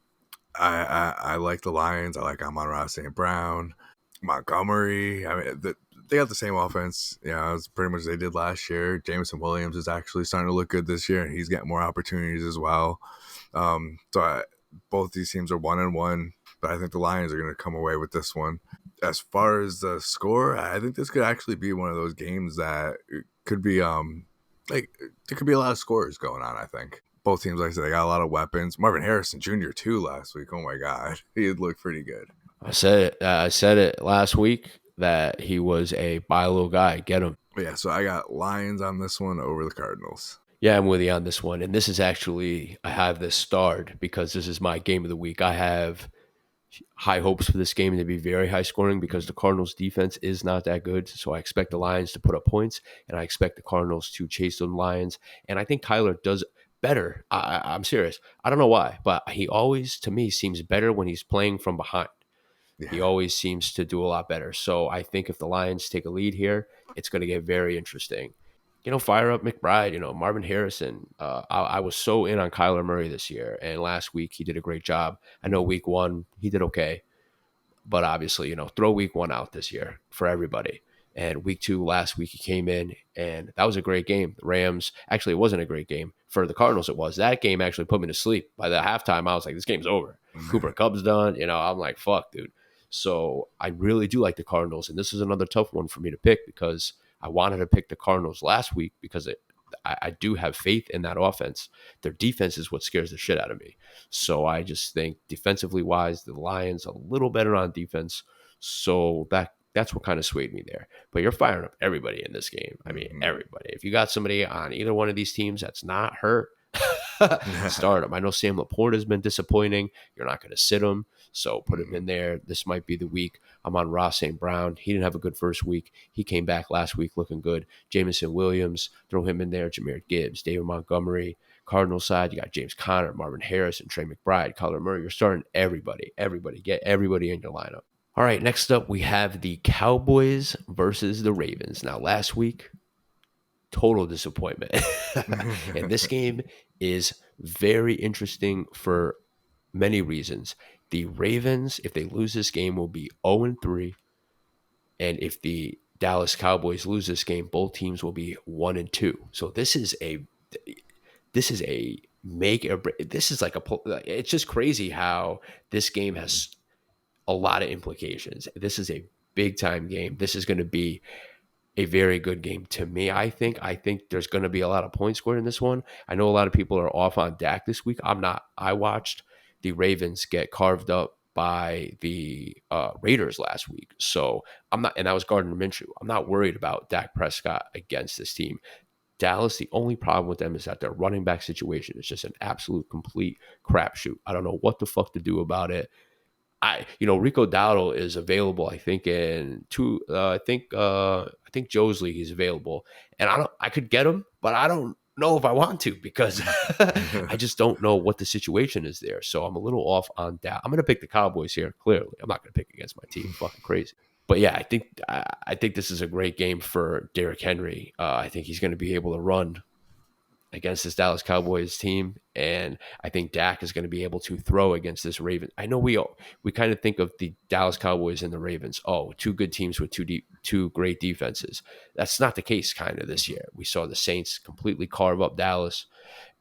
I like the Lions. I like Amon-Ra St. Brown, Montgomery. I mean, they got the same offense. It's pretty much they did last year. Jameson Williams is actually starting to look good this year, and he's getting more opportunities as well. Both these teams are 1-1, but I think the Lions are going to come away with this one. As far as the score, I think this could actually be one of those games that could be like there could be a lot of scores going on. I think both teams, like I said, they got a lot of weapons. Marvin Harrison Jr. too last week. Oh my God, he looked pretty good. I said it last week that he was a buy low guy. Get him. But yeah, so I got Lions on this one over the Cardinals. Yeah, I'm with you on this one. And this is actually, I have this starred because this is my game of the week. I have high hopes for this game to be very high scoring because the Cardinals defense is not that good. So I expect the Lions to put up points, and I expect the Cardinals to chase the Lions. And I think Kyler does better. I'm serious. I don't know why, but he always, to me, seems better when he's playing from behind. He Yeah. always seems to do a lot better. So I think if the Lions take a lead here, it's going to get very interesting. Fire up McBride, Marvin Harrison. I was so in on Kyler Murray this year, and last week he did a great job. I know week one he did okay, but obviously, throw week one out this year for everybody. And week two, last week, he came in, and that was a great game. The Rams, actually, it wasn't a great game. For the Cardinals, it was. That game actually put me to sleep. By the halftime, I was like, this game's over. Cooper Cup's done. I'm like, fuck, dude. So I really do like the Cardinals. And this is another tough one for me to pick because I wanted to pick the Cardinals last week because I do have faith in that offense. Their defense is what scares the shit out of me. So I just think defensively wise, the Lions a little better on defense. So that's what kind of swayed me there. But you're firing up everybody in this game. I mean, Mhm. everybody. If you got somebody on either one of these teams that's not hurt, start him. I know Sam Laporte has been disappointing. You're not going to sit him, so put him in Mhm. there. This might be the week. I'm on Ross St. Brown. He didn't have a good first week. He came back last week looking good. Jameson Williams, throw him in there. Jameer Gibbs, David Montgomery. Cardinal side, you got James Conner, Marvin Harrison, Trey McBride, Kyler Murray. You're starting everybody. Everybody. Get everybody in your lineup. All right, next up we have the Cowboys versus the Ravens. Now, last week, total disappointment. And this game is very interesting for many reasons. The Ravens, if they lose this game, will be 0-3. And if the Dallas Cowboys lose this game, both teams will be 1-2. So this is a make or break. This is like it's just crazy how this game has a lot of implications. This is a big time game. This is going to be a very good game to me. I think there's going to be a lot of points scored in this one. I know a lot of people are off on Dak this week. I'm not. I watched the Ravens get carved up by the Raiders last week, so I'm not. And that was Gardner Minshew. I'm not worried about Dak Prescott against this team. Dallas, the only problem with them is that their running back situation is just an absolute complete crapshoot. I don't know what the fuck to do about it. Rico Dowdle is available. I think in two. I think Joe's league he's available, and I could get him, but I don't know if I want to because I just don't know what the situation is there. So I'm a little off on that. I'm going to pick the Cowboys here. Clearly, I'm not going to pick against my team. Fucking crazy. But yeah, I think this is a great game for Derrick Henry. I think he's going to be able to run against this Dallas Cowboys team, and I think Dak is going to be able to throw against this Ravens. I know we kind of think of the Dallas Cowboys and the Ravens, oh, two good teams with two great defenses. That's not the case kind of this year. We saw the Saints completely carve up Dallas,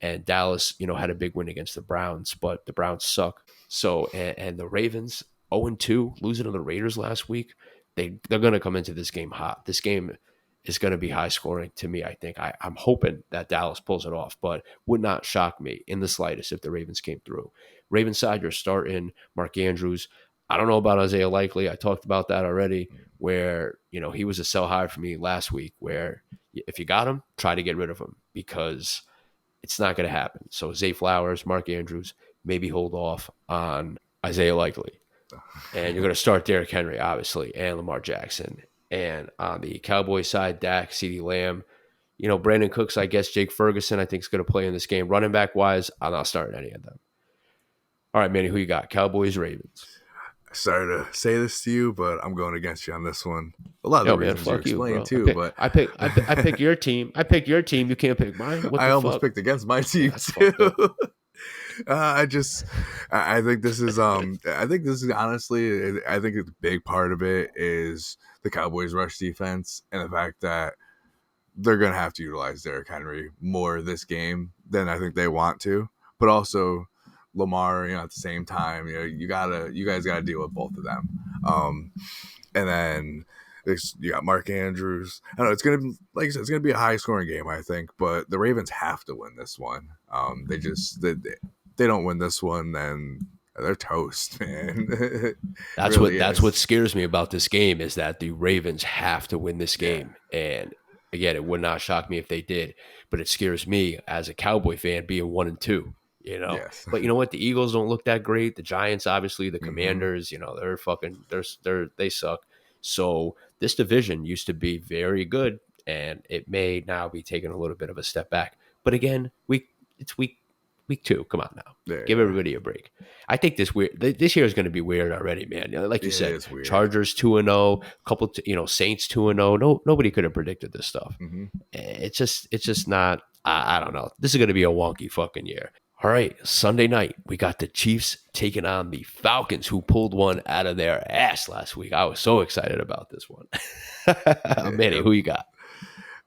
and Dallas, had a big win against the Browns, but the Browns suck. So and the Ravens 0-2, losing to the Raiders last week. They're going to come into this game hot. This game is going to be high scoring to me. I think I'm hoping that Dallas pulls it off, but would not shock me in the slightest if the Ravens came through. Ravens side, you're starting Mark Andrews. I don't know about Isaiah Likely. I talked about that already, where he was a sell high for me last week. Where if you got him, try to get rid of him because It's not going to happen. So Zay Flowers, Mark Andrews, maybe hold off on Isaiah Likely. And you're going to start Derrick Henry, obviously, and Lamar Jackson. And on the Cowboys side, Dak, CeeDee Lamb, Brandon Cooks, I guess Jake Ferguson, I think is going to play in this game. Running back wise, I'm not starting any of them. All right, Manny, who you got? Cowboys, Ravens. Sorry to say this to you, but I'm going against you on this one. A lot of the Yo, man, reasons you fuck you, explained bro. too, but I pick your team. I pick your team. You can't pick mine. What I the almost fuck? picked against my Yeah, team that's too. fucked up. I think this is I think this is honestly I think a big part of it is the Cowboys rush defense and the fact that they're gonna have to utilize Derrick Henry more this game than I think they want to. But also Lamar, at the same time, you guys gotta deal with both of them. And then you got Mark Andrews. I don't know. It's gonna like I said, it's gonna be a high scoring game, I think. But the Ravens have to win this one. They don't win this one, then they're toast, man. It really That's what is. scares me about this game is that the Ravens have to win this Yeah. game. And again, it would not shock me if they did, but it scares me as a Cowboy fan being 1-2, you know. Yes. But you know what? The Eagles don't look that great. The Giants, obviously, the Mm-hmm. Commanders, they're fucking they suck. So this division used to be very good, and it may now be taking a little bit of a step back. But again, it's week 2. Come on now, Yeah. give Yeah. everybody a break. I think this year is going to be weird already, man. Like you It said, is weird. Chargers 2-0, couple, Saints 2-0. No, nobody could have predicted this stuff. Mm-hmm. It's just not. I don't know. This is going to be a wonky fucking year. All right, Sunday night we got the Chiefs taking on the Falcons, who pulled one out of their ass last week. I was so excited about this one. Manny, Yeah. who you got?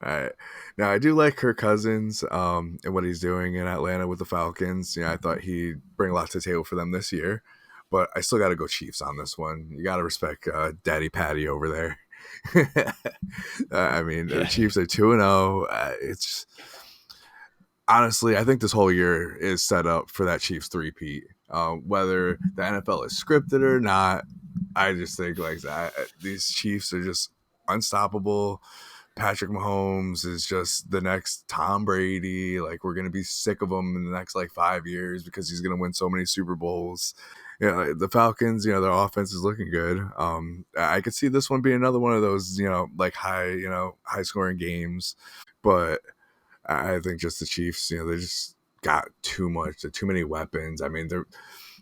All right. Now I do like Kirk Cousins, and what he's doing in Atlanta with the Falcons. I thought he'd bring a lot to the table for them this year, but I still got to go Chiefs on this one. You got to respect Daddy Patty over there. I mean, the Yeah, Chiefs are 2-0. It's honestly, I think this whole year is set up for that Chiefs three-peat. Whether the NFL is scripted or not, I just think like that these Chiefs are just unstoppable. Patrick Mahomes is just the next Tom Brady. Like we're gonna be sick of him in the next like 5 years because he's gonna win so many Super Bowls. The Falcons, their offense is looking good. I could see this one being another one of those, like high scoring games. But I think just the Chiefs, they just got too many weapons. I mean,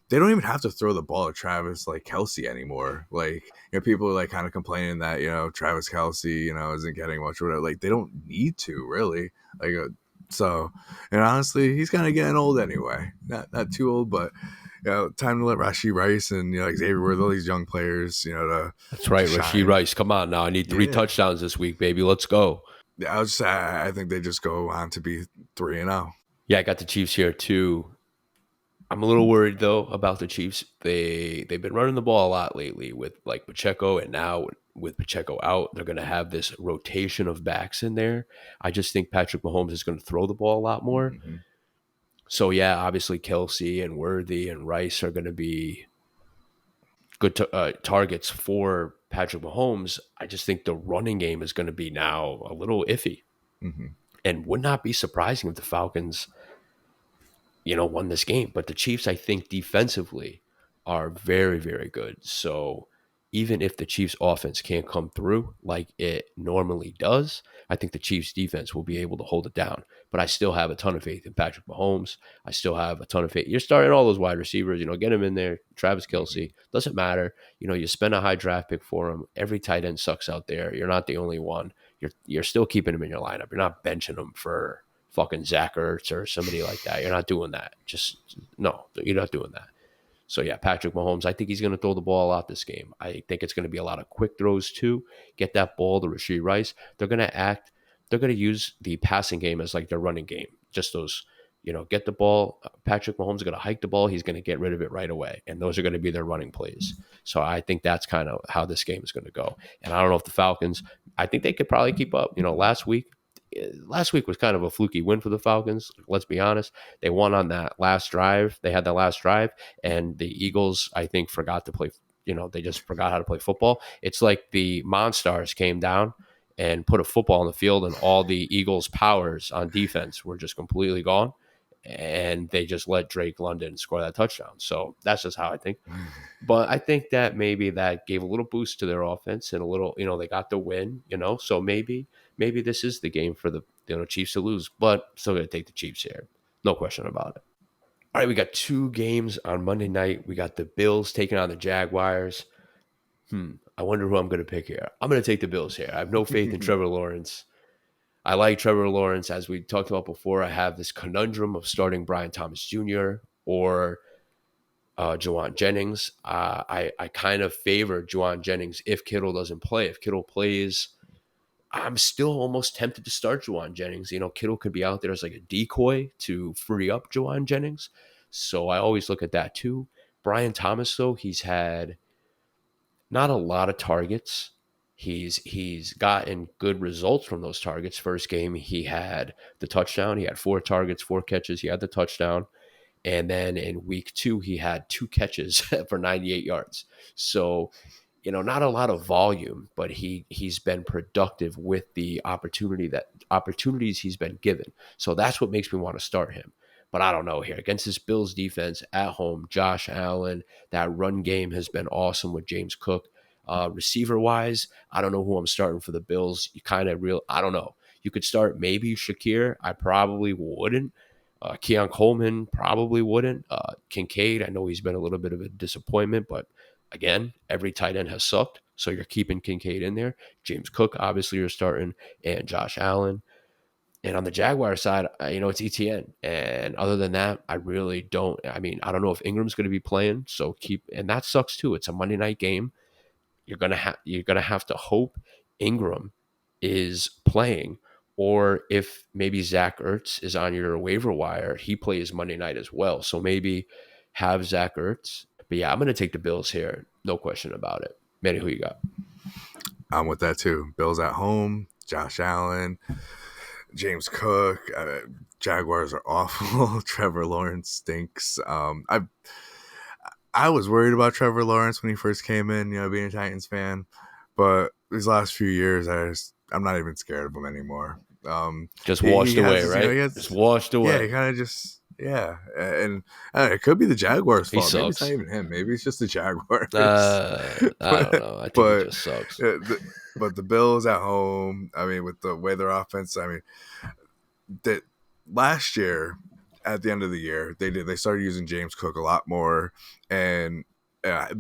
they don't even have to throw the ball at Travis like Kelsey anymore. Like, people are like kind of complaining that, Travis Kelsey, isn't getting much or whatever. Like, they don't need to really. Like, so, and honestly, he's kind of getting old anyway. Not too old, but time to let Rashee Rice and like Xavier Worth, all these young players, that's to right, Rasheed shine. Rice. Come on now, I need 3 Yeah, touchdowns this week, baby. Let's go. yeah. I think they just go on to be 3-0. Yeah, I got the Chiefs here too. I'm a little worried though about the Chiefs. They've been running the ball a lot lately with like Pacheco, and now with Pacheco out, they're going to have this rotation of backs in there. I just think Patrick Mahomes is going to throw the ball a lot more. Mm-hmm. So yeah, obviously Kelsey and Worthy and Rice are going to be good targets for Patrick Mahomes. I just think the running game is going to be now a little iffy, Mm-hmm. and would not be surprising if the Falcons won this game. But the Chiefs, I think, defensively are very, very good. So even if the Chiefs offense can't come through like it normally does, I think the Chiefs defense will be able to hold it down. But I still have a ton of faith in Patrick Mahomes. I still have a ton of faith. You're starting all those wide receivers, get him in there. Travis Mm-hmm. Kelsey, doesn't matter. You spend a high draft pick for him. Every tight end sucks out there. You're not the only one. You're still keeping him in your lineup. You're not benching him for fucking Zach Ertz or somebody like that. You're not doing that. Just no, you're not doing that. So yeah, Patrick Mahomes, I think he's going to throw the ball a lot this game. I think it's going to be a lot of quick throws too. Get that ball to Rashee Rice. They're going to use the passing game as like their running game. Just those, get the ball. Patrick Mahomes is going to hike the ball. He's going to get rid of it right away. And those are going to be their running plays. So I think that's kind of how this game is going to go. And I don't know if the Falcons, I think they could probably keep up. Last week was kind of a fluky win for the Falcons. Let's be honest. They won on that last drive. They had that last drive, and the Eagles, I think, forgot to play. They just forgot how to play football. It's like the Monstars came down and put a football on the field, and all the Eagles' powers on defense were just completely gone. and they just let Drake London score that touchdown. So that's just how I think. But I think that maybe that gave a little boost to their offense and a little, they got the win, So maybe this is the game for the Chiefs to lose, but still gonna take the Chiefs here, no question about it. All right, we got two games on Monday night. We got the Bills taking on the Jaguars. I wonder who I'm going to pick here. I'm going to take the Bills here. I have no faith in Trevor Lawrence. I like Trevor Lawrence. As we talked about before, I have this conundrum of starting Brian Thomas Jr. or Juwan Jennings. I kind of favor Juwan Jennings if Kittle doesn't play. If Kittle plays, I'm still almost tempted to start Juwan Jennings. Kittle could be out there as like a decoy to free up Juwan Jennings. So I always look at that too. Brian Thomas, though, he's had not a lot of targets. He's gotten good results from those targets. First game, he had the touchdown. He had 4 targets, 4 catches. He had the touchdown. And then in week 2, he had 2 catches for 98 yards. So, not a lot of volume, but he's been productive with the opportunities he's been given. So that's what makes me want to start him. But I don't know here. Against this Bills defense at home, Josh Allen, that run game has been awesome with James Cook. Receiver wise, I don't know who I'm starting for the Bills. I don't know. You could start maybe Shakir. I probably wouldn't. Keon Coleman probably wouldn't. Kincaid, I know he's been a little bit of a disappointment, but again, every tight end has sucked. So you're keeping Kincaid in there. James Cook, obviously, you're starting, and Josh Allen. And on the Jaguar side, it's ETN. And other than that, I really don't. I mean, I don't know if Ingram's going to be playing. So and that sucks too. It's a Monday night game. You're gonna have to hope Ingram is playing, or if maybe Zach Ertz is on your waiver wire, he plays Monday night as well. So maybe have Zach Ertz. But yeah, I'm gonna take the Bills here, no question about it. Manny, who you got? I'm with that too. Bills at home, Josh Allen, James Cook. Jaguars are awful. Trevor Lawrence stinks. I was worried about Trevor Lawrence when he first came in, being a Titans fan, but these last few years, I'm not even scared of him anymore. Just He washed away, has, right? he Just has, washed yeah, he away. kind of just, yeah, and it could be the Jaguars' He fault. Maybe it's not sucks. even him. Maybe it's just the Jaguars. I don't but know. I think he but just sucks. but the Bills at home. I mean, with the way their offense. I mean, that last year at the end of the year they started using James Cook a lot more, and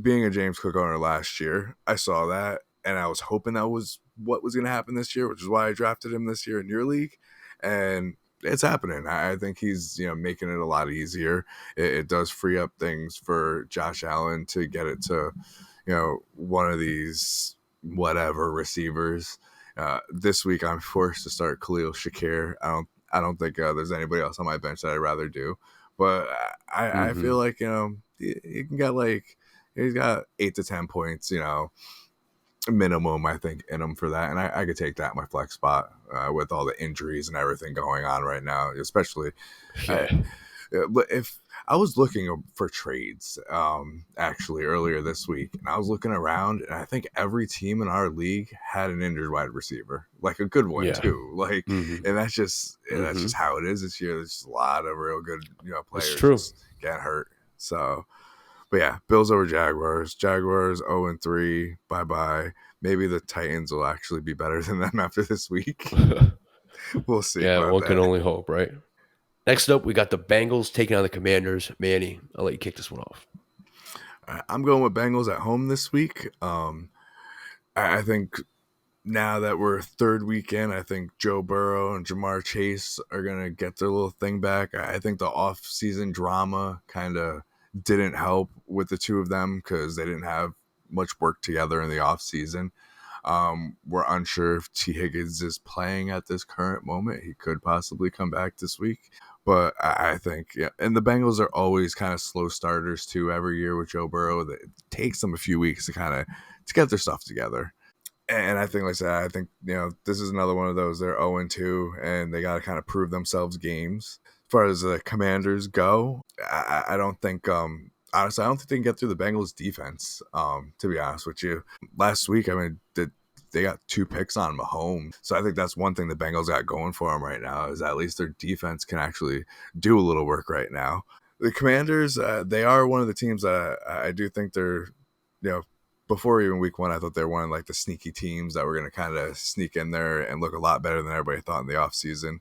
being a James Cook owner last year, I saw that and I was hoping that was what was going to happen this year, which is why I drafted him this year in your league, and it's happening. I think he's making it a lot easier. It does free up things for Josh Allen to get it to one of these whatever receivers. This week, I'm forced to start Khalil Shakir. I don't think there's anybody else on my bench that I'd rather do. But I Mm-hmm. feel like he can get like he's got 8 to 10 points, minimum, I think, in him for that, and I could take that in my flex spot with all the injuries and everything going on right now, especially uh, Yeah. if I was looking for trades actually earlier this week, and I was looking around, and I think every team in our league had an injured wide receiver, like a good one Yeah. too. Like, Mm-hmm. and that's just Mm-hmm. how it is this year. There's just a lot of real good It's players true. just getting hurt. So, but yeah, Bills over Jaguars. Jaguars 0-3. Bye bye. Maybe the Titans will actually be better than them after this week. We'll see Yeah, about one can that. only hope, right? Next up, we got the Bengals taking on the Commanders. Manny, I'll let you kick this one off. I'm going with Bengals at home this week. I think now that we're third weekend, I think Joe Burrow and Jamar Chase are going to get their little thing back. I think the off-season drama kind of didn't help with the two of them because they didn't have much work together in the off-season. We're unsure if T. Higgins is playing at this current moment. He could possibly come back this week. But I think, yeah, and the Bengals are always kind of slow starters too every year with Joe Burrow. It takes them a few weeks to get their stuff together. And I think, like I said, I think this is another one of those. They're 0-2, and they got to kind of prove themselves games. As far as the Commanders go, I don't think. Honestly, I don't think they can get through the Bengals defense. To be honest with you, last week, I mean, they got 2 picks on Mahomes. So I think that's one thing the Bengals got going for them right now, is at least their defense can actually do a little work right now. The Commanders, they are one of the teams that I do think they're, you know, before even week 1, I thought they were one of like the sneaky teams that were going to kind of sneak in there and look a lot better than everybody thought in the offseason.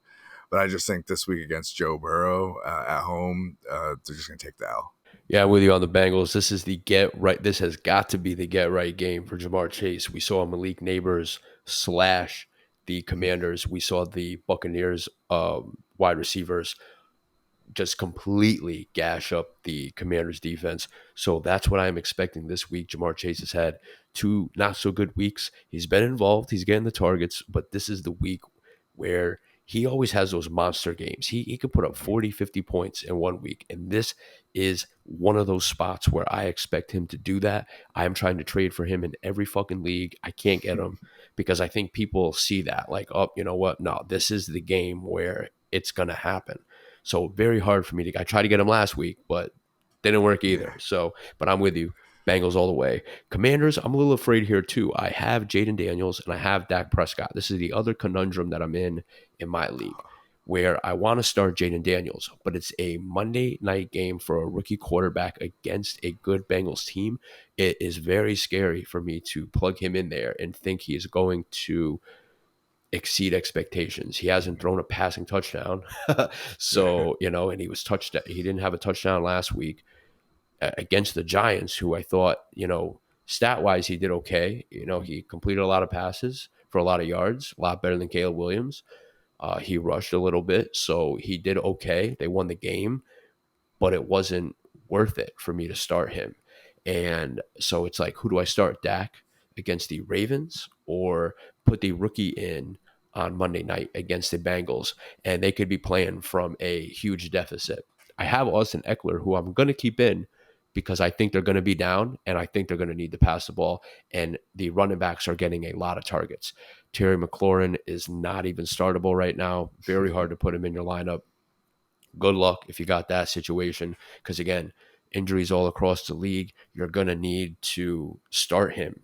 But I just think this week against Joe Burrow at home, they're just going to take the L. Yeah, I'm with you on the Bengals. This is the get right. This has got to be the get right game for Jamar Chase. We saw Malik Neighbors slash the Commanders. We saw the Buccaneers wide receivers just completely gash up the Commanders defense. So that's what I'm expecting this week. Jamar Chase has had 2 not so good weeks. He's been involved, he's getting the targets, but this is the week where he always has those monster games. He could put up 40, 50 points in 1 week. And this is one of those spots where I expect him to do that. I'm trying to trade for him in every fucking league. I can't get him because I think people see that like, oh, you know what? No, this is the game where it's going to happen. So very hard for me to. I tried to get him last week, but didn't work either. Yeah. So, but I'm with you. Bengals all the way. Commanders, I'm a little afraid here too. I have Jaden Daniels and I have Dak Prescott. This is the other conundrum that I'm in my league, where I want to start Jaden Daniels, but it's a Monday night game for a rookie quarterback against a good Bengals team. It is very scary for me to plug him in there and think he is going to exceed expectations. He hasn't thrown a passing touchdown. So, and he was touched. He didn't have a touchdown last week against the Giants, who I thought, stat wise, he did okay. He completed a lot of passes for a lot of yards, a lot better than Caleb Williams. He rushed a little bit, so he did okay. They won the game, but it wasn't worth it for me to start him. And so it's like, who do I start? Dak against the Ravens or put the rookie in on Monday night against the Bengals? And they could be playing from a huge deficit. I have Austin Eckler, who I'm going to keep in because I think they're going to be down and I think they're going to need to pass the ball. And the running backs are getting a lot of targets. Terry McLaurin is not even startable right now. Very hard to put him in your lineup. Good luck if you got that situation. Because again, injuries all across the league, you're going to need to start him.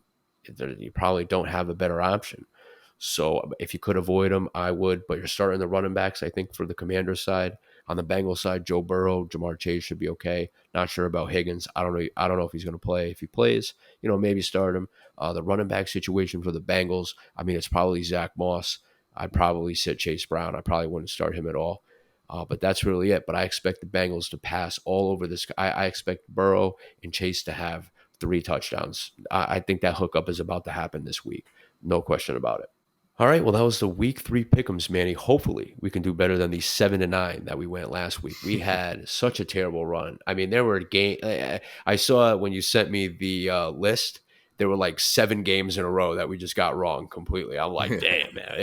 You probably don't have a better option. So if you could avoid him, I would. But you're starting the running backs, I think, for the Commanders side. On the Bengals side, Joe Burrow, Jamar Chase should be okay. Not sure about Higgins. I don't know. I don't know if he's going to play. If he plays, maybe start him. The running back situation for the Bengals, I mean, it's probably Zach Moss. I'd probably sit Chase Brown. I probably wouldn't start him at all. But that's really it. But I expect the Bengals to pass all over this. I expect Burrow and Chase to have 3 touchdowns. I think that hookup is about to happen this week. No question about it. All right, well, that was the week 3 pick'ems, Manny. Hopefully, we can do better than the 7-9 that we went last week. We had such a terrible run. I mean, there were games. I saw when you sent me the list. There were like 7 games in a row that we just got wrong completely. I'm like, damn, man,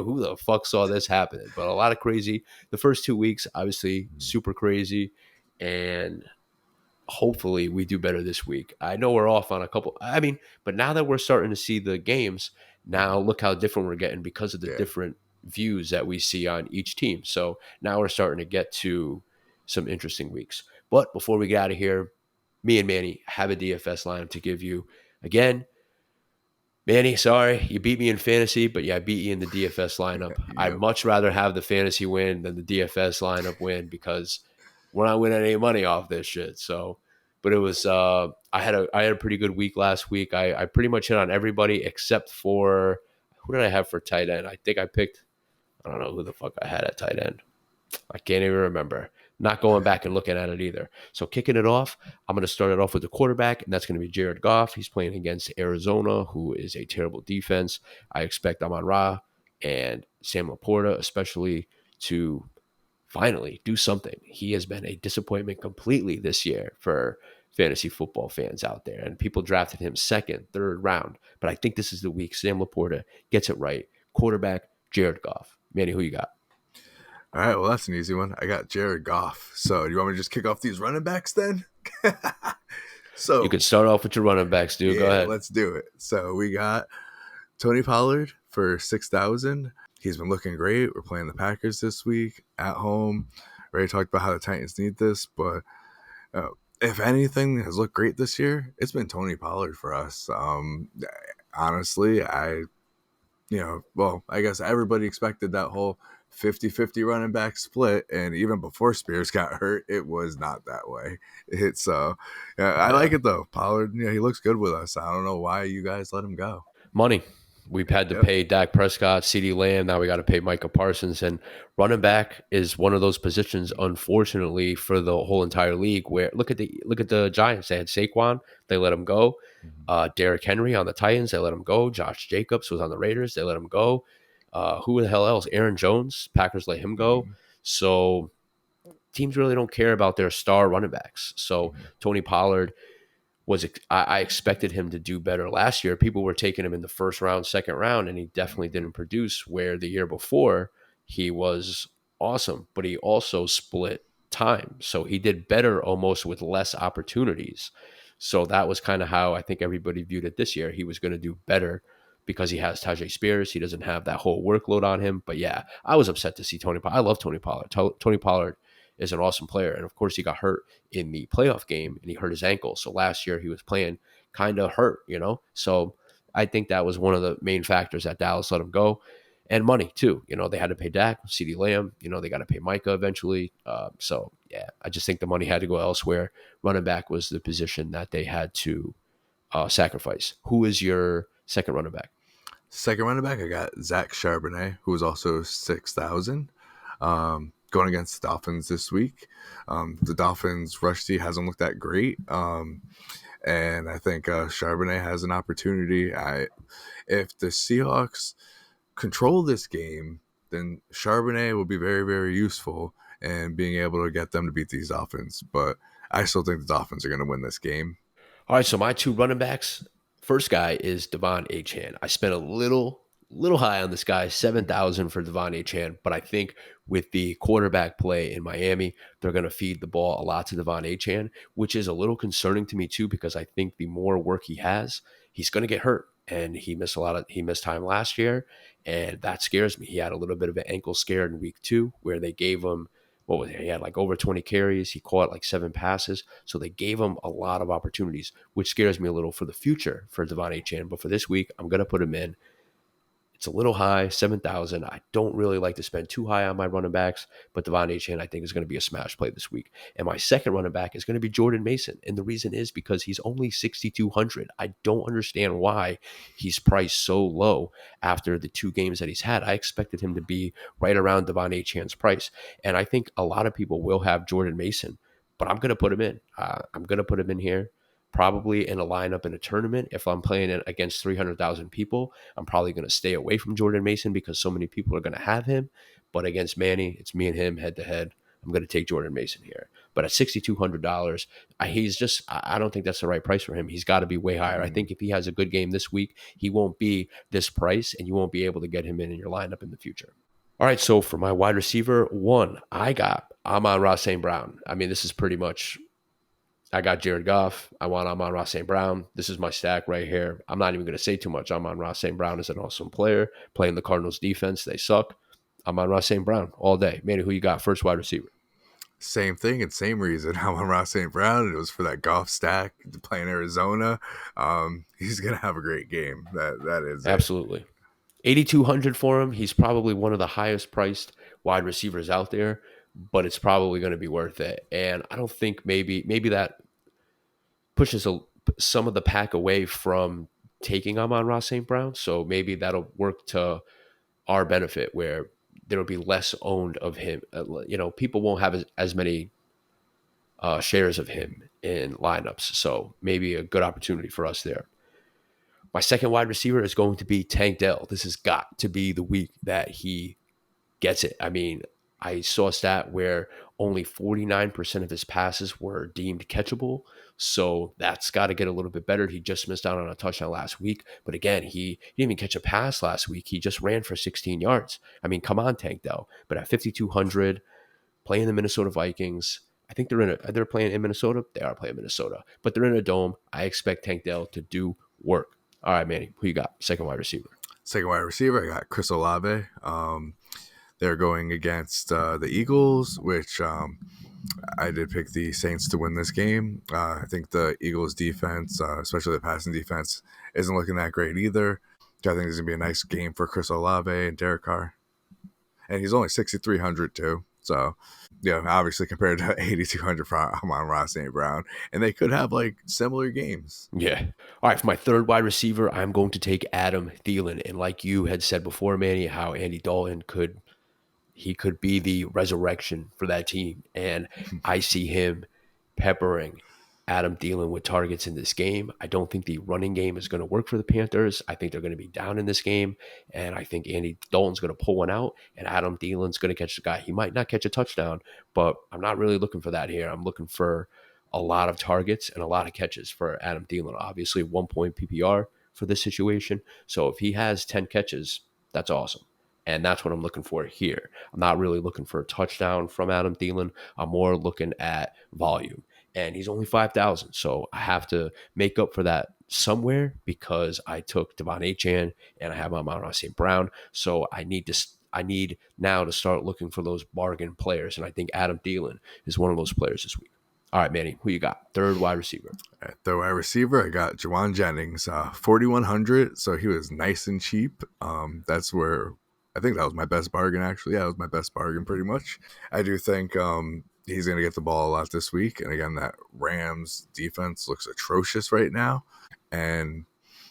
who the fuck saw this happening? But a lot of crazy. The first 2 weeks, obviously, super crazy, and hopefully we do better this week. I know we're off on a couple. I mean, but now that we're starting to see the games, now look how different we're getting because of the Yeah. different views that we see on each team. So now we're starting to get to some interesting weeks. But before we get out of here, me and Manny have a DFS lineup to give you. Again, Manny, sorry, you beat me in fantasy, but yeah, I beat you in the DFS lineup. I'd Yep. much rather have the fantasy win than the DFS lineup win because we're not winning any money off this shit. So, but it was I had a pretty good week last week. I pretty much hit on everybody except for who did I have for tight end? I think I don't know who the fuck I had at tight end. I can't even remember. Not going back and looking at it either. So kicking it off, I'm going to start it off with the quarterback, and that's going to be Jared Goff. He's playing against Arizona, who is a terrible defense. I expect Amon-Ra and Sam Laporta, especially, to finally do something. He has been a disappointment completely this year for fantasy football fans out there, and people drafted him second, third round. But I think this is the week Sam Laporta gets it right. Quarterback, Jared Goff. Manny, who you got? All right, well, that's an easy one. I got Jared Goff. So, do you want me to just kick off these running backs then? You So, can start off with your running backs, dude. Go yeah, ahead. let's do it. So, we got Tony Pollard for 6,000. He's been looking great. We're playing the Packers this week at home. We already talked about how the Titans need this, but if anything has looked great this year, it's been Tony Pollard for us. Honestly, well, I guess everybody expected that whole 50-50 running back split. And even before Spears got hurt, it was not that way. It's, yeah, I Yeah. like it though. Pollard, he looks good with us. I don't know why you guys let him go. Money. We've had to Yep. pay Dak Prescott, CeeDee Lamb. Now we got to pay Micah Parsons. And running back is one of those positions, unfortunately, for the whole entire league. Where look at the Giants. They had Saquon, they let him go. Mhm. Derrick Henry on the Titans, they let him go. Josh Jacobs was on the Raiders, they let him go. Who the hell else? Aaron Jones, Packers let him go. Mhm. So teams really don't care about their star running backs. So Mhm. Tony Pollard I expected him to do better last year. People were taking him in the first round, second round, and he definitely Mhm. didn't produce. Where the year before he was awesome, but he also split time, so he did better almost with less opportunities. So that was kind of how I think everybody viewed it this year. He was going to do better because he has Tajay Spears. He doesn't have that whole workload on him. But yeah, I was upset to see Tony. I love Tony Pollard. Tony Pollard is an awesome player, and of course he got hurt in the playoff game and he hurt his ankle. So last year he was playing kind of hurt. So I think that was one of the main factors that Dallas let him go. And money too. They had to pay Dak, CeeDee Lamb. They got to pay Micah eventually. So yeah, I just think the money had to go elsewhere. Running back was the position that they had to sacrifice. Who is your second running back? Second running back, I got Zach Charbonnet, who was also 6,000. Going against the Dolphins this week. The Dolphins' rush D hasn't looked that great. And I think Charbonnet has an opportunity. If the Seahawks control this game, then Charbonnet will be very, very useful in being able to get them to beat these Dolphins. But I still think the Dolphins are going to win this game. All right, so my two running backs. First guy is Devon Achan. I spent a little high on this guy, 7,000 for Devon Achan, but I think with the quarterback play in Miami, they're going to feed the ball a lot to Devon Achan, which is a little concerning to me too because I think the more work he has, he's going to get hurt. And he missed time last year, and that scares me. He had a little bit of an ankle scare in week 2 where they gave him what was it? He had like over 20 carries. He caught like 7 passes. So they gave him a lot of opportunities, which scares me a little for the future for Devon Achan. But for this week, I'm going to put him in. It's a little high, 7,000. I don't really like to spend too high on my running backs, but Devon Achan, I think, is going to be a smash play this week. And my second running back is going to be Jordan Mason. And the reason is because he's only 6,200. I don't understand why he's priced so low after the 2 games that he's had. I expected him to be right around Devon Achan's price. And I think a lot of people will have Jordan Mason, but I'm going to put him in. I'm going to put him in here. Probably in a lineup in a tournament. If I'm playing it against 300,000 people, I'm probably going to stay away from Jordan Mason because so many people are going to have him. But against Manny, it's me and him head to head. I'm going to take Jordan Mason here. But at $6,200, I don't think that's the right price for him. He's got to be way higher. I Mm. think if he has a good game this week, he won't be this price and you won't be able to get him in your lineup in the future. All right, so for my wide receiver one, I got Amon-Ra St. Brown. I mean, this is pretty much I got Jared Goff. I want Amon-Ra St. Brown. This is my stack right here. I'm not even going to say too much. Amon-Ra St. Brown is an awesome player. Playing the Cardinals defense, they suck. Amon-Ra St. Brown all day. Manny, who you got? First wide receiver. Same thing and same reason. I'm on Ross St. Brown. It was for that golf stack to play in Arizona. He's gonna have a great game. That is it. Absolutely. 8,200 for him. He's probably one of the highest priced wide receivers out there, but it's probably going to be worth it. And I don't think maybe that pushes some of the pack away from taking Amon-Ra St. Brown. So maybe that'll work to our benefit where there will be less owned of him. People won't have as many shares of him in lineups. So maybe a good opportunity for us there. My second wide receiver is going to be Tank Dell. This has got to be the week that he gets it. I mean, I saw a stat where only 49% of his passes were deemed catchable. So that's got to get a little bit better. He just missed out on a touchdown last week. But again, he didn't even catch a pass last week. He just ran for 16 yards. I mean, come on, Tank Dell. But at 5,200, playing the Minnesota Vikings, I think they're playing in Minnesota. They are playing Minnesota, but they're in a dome. I expect Tank Dell to do work. All right, Manny, who you got? Second wide receiver. Second wide receiver, I got Chris Olave. They're going against the Eagles, which I did pick the Saints to win this game. I think the Eagles defense, especially the passing defense, isn't looking that great either. I think it's gonna be a nice game for Chris Olave and Derek Carr, and he's only 6,300 too. So, obviously compared to 8,200 for Amon-Ra St. Brown, and they could have like similar games. Yeah. All right. For my third wide receiver, I'm going to take Adam Thielen. And like you had said before, Manny, how Andy Dalton could be the resurrection for that team. And I see him peppering Adam Thielen with targets in this game. I don't think the running game is going to work for the Panthers. I think they're going to be down in this game. And I think Andy Dalton's going to pull one out and Adam Thielen's going to catch the guy. He might not catch a touchdown, but I'm not really looking for that here. I'm looking for a lot of targets and a lot of catches for Adam Thielen. Obviously, 1 point PPR for this situation. So if he has 10 catches, that's awesome. And that's what I'm looking for here. I'm not really looking for a touchdown from Adam Thielen. I'm more looking at volume. And he's only 5,000. So I have to make up for that somewhere because I took Devon Achane and I have my Amon-Ra St. Brown. So I need now to start looking for those bargain players. And I think Adam Thielen is one of those players this week. All right, Manny, who you got? Third wide receiver. At the wide receiver, I got Jawan Jennings, 4,100. So he was nice and cheap. That's where I think that was my best bargain, actually. Yeah, it was my best bargain pretty much. I do think he's going to get the ball a lot this week. And again, that Rams defense looks atrocious right now. And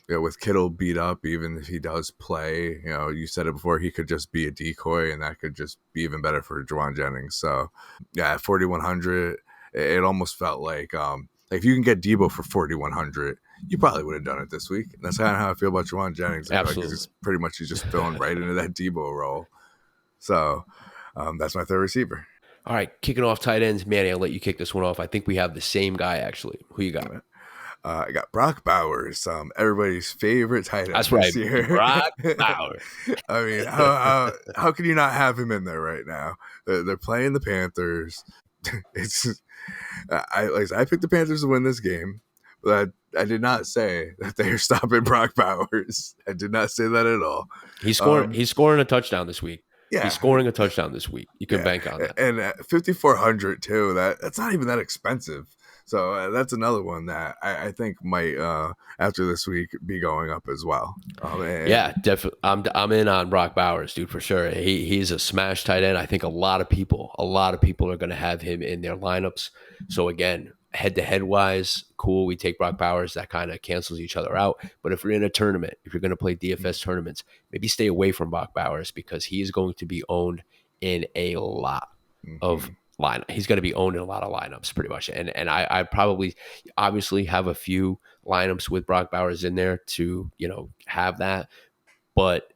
with Kittle beat up, even if he does play, you said it before, he could just be a decoy, and that could just be even better for Jawan Jennings. So, yeah, at 4,100, it almost felt like if you can get Debo for 4,100, you probably would have done it this week. And that's kind of how I feel about Jawan Jennings. Absolutely. Like he's just filling right into that Debo role. So that's my third receiver. All right, kicking off tight ends. Manny, I'll let you kick this one off. I think we have the same guy, actually. Who you got? I got Brock Bowers, everybody's favorite tight end That's right, this year. Brock Bowers. I mean, how can you not have him in there right now? They're playing the Panthers. I picked the Panthers to win this game, but I did not say that they are stopping Brock Bowers. I did not say that at all. He's scoring a touchdown this week. Yeah, he's scoring a touchdown this week. You can bank on that. And at 5,400 too. That's not even that expensive. So that's another one that I think might after this week be going up as well. Yeah, definitely. I'm in on Brock Bowers, dude, for sure. He's a smash tight end. I think a lot of people are going to have him in their lineups. So again, head to head wise, cool. We take Brock Bowers. That kind of cancels each other out. But if you're in a tournament, if you're going to play DFS tournaments, maybe stay away from Brock Bowers because he is going to be owned in a lot of lineup. He's going to be owned in a lot of lineups pretty much. And I probably obviously have a few lineups with Brock Bowers in there to, have that. But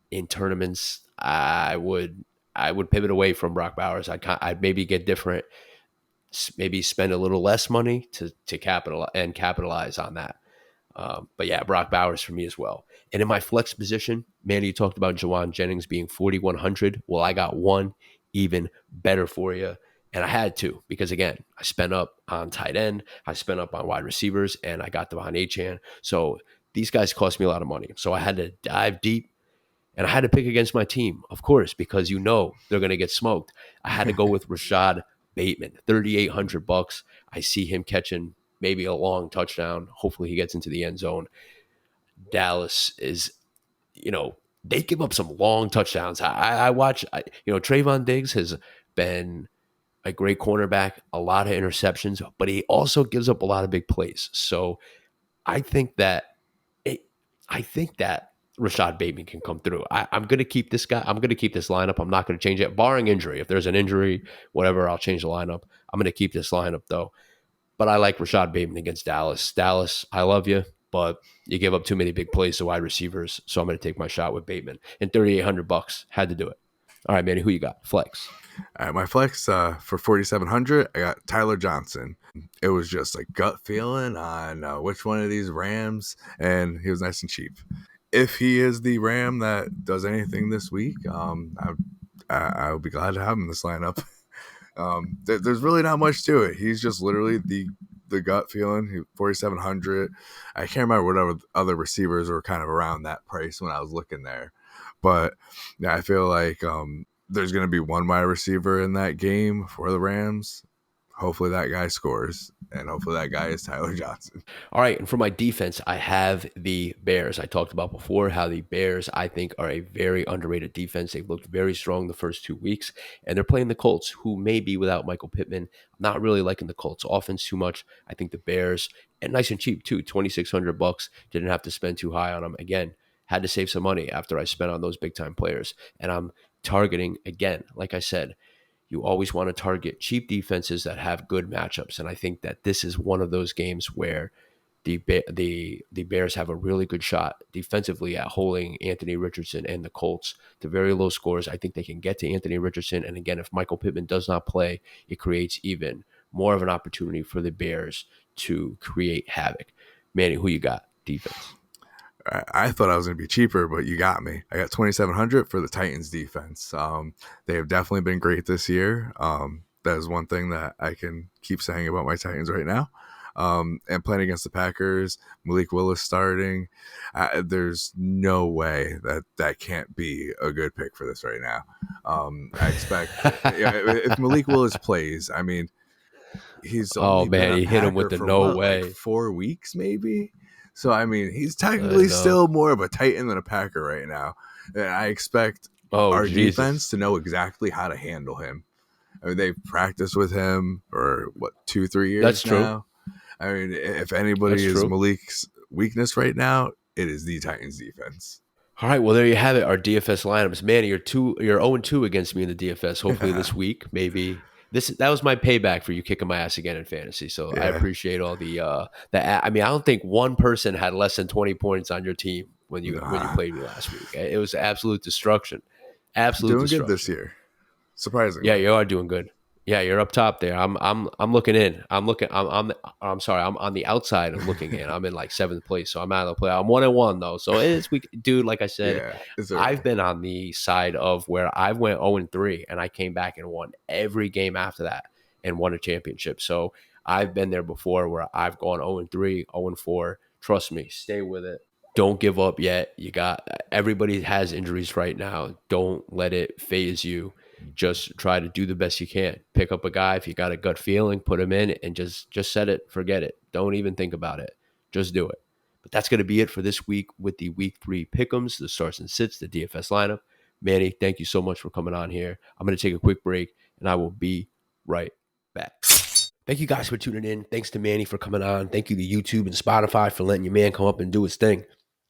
in tournaments, I would pivot away from Brock Bowers. I'd maybe get different, maybe spend a little less money to capitalize on that. But yeah, Brock Bowers for me as well. And in my flex position, Manny, you talked about Jawan Jennings being 4,100. Well, I got one even better for you. And I had to because, again, I spent up on tight end, I spent up on wide receivers, and I got Devon Achane. So these guys cost me a lot of money. So I had to dive deep, and I had to pick against my team, of course, because they're going to get smoked. I had to go with Rashad Bateman, $3,800. I see him catching maybe a long touchdown. Hopefully he gets into the end zone. Dallas is, they give up some long touchdowns. I watch, Trayvon Diggs has been a great cornerback, a lot of interceptions, but he also gives up a lot of big plays. So I think that Rashad Bateman can come through. I'm going to keep this guy. I'm going to keep this lineup. I'm not going to change it, barring injury. If there's an injury, whatever, I'll change the lineup. I'm going to keep this lineup though. But I like Rashad Bateman against Dallas. Dallas, I love you, but you give up too many big plays to wide receivers. So I'm going to take my shot with Bateman. And $3,800 had to do it. All right, Manny, who you got? Flex. All right, my flex for 4,700, I got Tyler Johnson. It was just a gut feeling on which one of these Rams, and he was nice and cheap. If he is the Ram that does anything this week, I'll be glad to have him in this lineup. There's really not much to it. He's just literally the gut feeling. 4,700. I can't remember what other receivers were kind of around that price when I was looking there, but yeah, I feel like there's going to be one wide receiver in that game for the Rams. Hopefully that guy scores, and hopefully that guy is Tyler Johnson. All right, and for my defense, I have the Bears. I talked about before how the Bears, I think, are a very underrated defense. They've looked very strong the first 2 weeks, and they're playing the Colts, who may be without Michael Pittman. I'm not really liking the Colts offense too much. I think the Bears, and nice and cheap too, $2,600. Didn't have to spend too high on them. Again, had to save some money after I spent on those big time players, and I'm targeting again, like I said. You always want to target cheap defenses that have good matchups, and I think that this is one of those games where the Bears have a really good shot defensively at holding Anthony Richardson and the Colts to very low scores. I think they can get to Anthony Richardson, and again, if Michael Pittman does not play, it creates even more of an opportunity for the Bears to create havoc. Manny, who you got? Defense. I thought I was going to be cheaper, but you got me. I got 2,700 for the Titans defense. They have definitely been great this year. That is one thing that I can keep saying about my Titans right now. And playing against the Packers, Malik Willis starting, there's no way that can't be a good pick for this right now. I expect if Malik Willis plays, I mean, he's Oh only been man, a he hit him Packer with the for no what, like way. 4 weeks, maybe. So I mean, he's I technically know. still more of a Titan than a Packer right now, and I expect Oh our defense Jesus, to know exactly how to handle him. I mean, they've practiced with him for what 2-3 that's years true. now. I mean, if That's anybody is true. Malik's weakness right now, it is the Titans defense. All right, well there you have it. Our DFS lineups. Manny, you're 0-2 against me in the DFS. Hopefully this week, maybe that was my payback for you kicking my ass again in fantasy. So I Yeah, appreciate all the. I mean, I don't think one person had less than 20 points on your team when you nah, played me last week. It was absolute destruction. Absolute doing good this destruction. year, Yeah, surprisingly. you are doing good. Yeah, you're up top there. I'm looking in. I'm sorry. I'm on the outside and looking in. I'm in like seventh place, so I'm out of the play. I'm 1-1 though, so it's week, dude. Like I said, Yeah, it's I've early. been on the side of where I went 0-3, and I came back and won every game after that and won a championship. So I've been there before where I've gone 0-3, 0-4. Trust me, stay with it. Don't give up yet. You got everybody has injuries right now. Don't let it phase you. Just try to do the best you can. Pick up a guy if you got a gut feeling, put him in, and just set it, forget it. Don't even think about it. Just do it. But that's going to be it for this week with the week 3 pick'ems, the starts and sits, the DFS lineup. Manny, thank you so much for coming on here. I'm going to take a quick break, and I will be right back. Thank you guys for tuning in. Thanks to Manny for coming on. Thank you to YouTube and Spotify for letting your man come up and do his thing.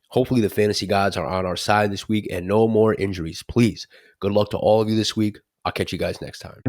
Hopefully, the fantasy gods are on our side this week and no more injuries. Please, good luck to all of you this week. I'll catch you guys next time.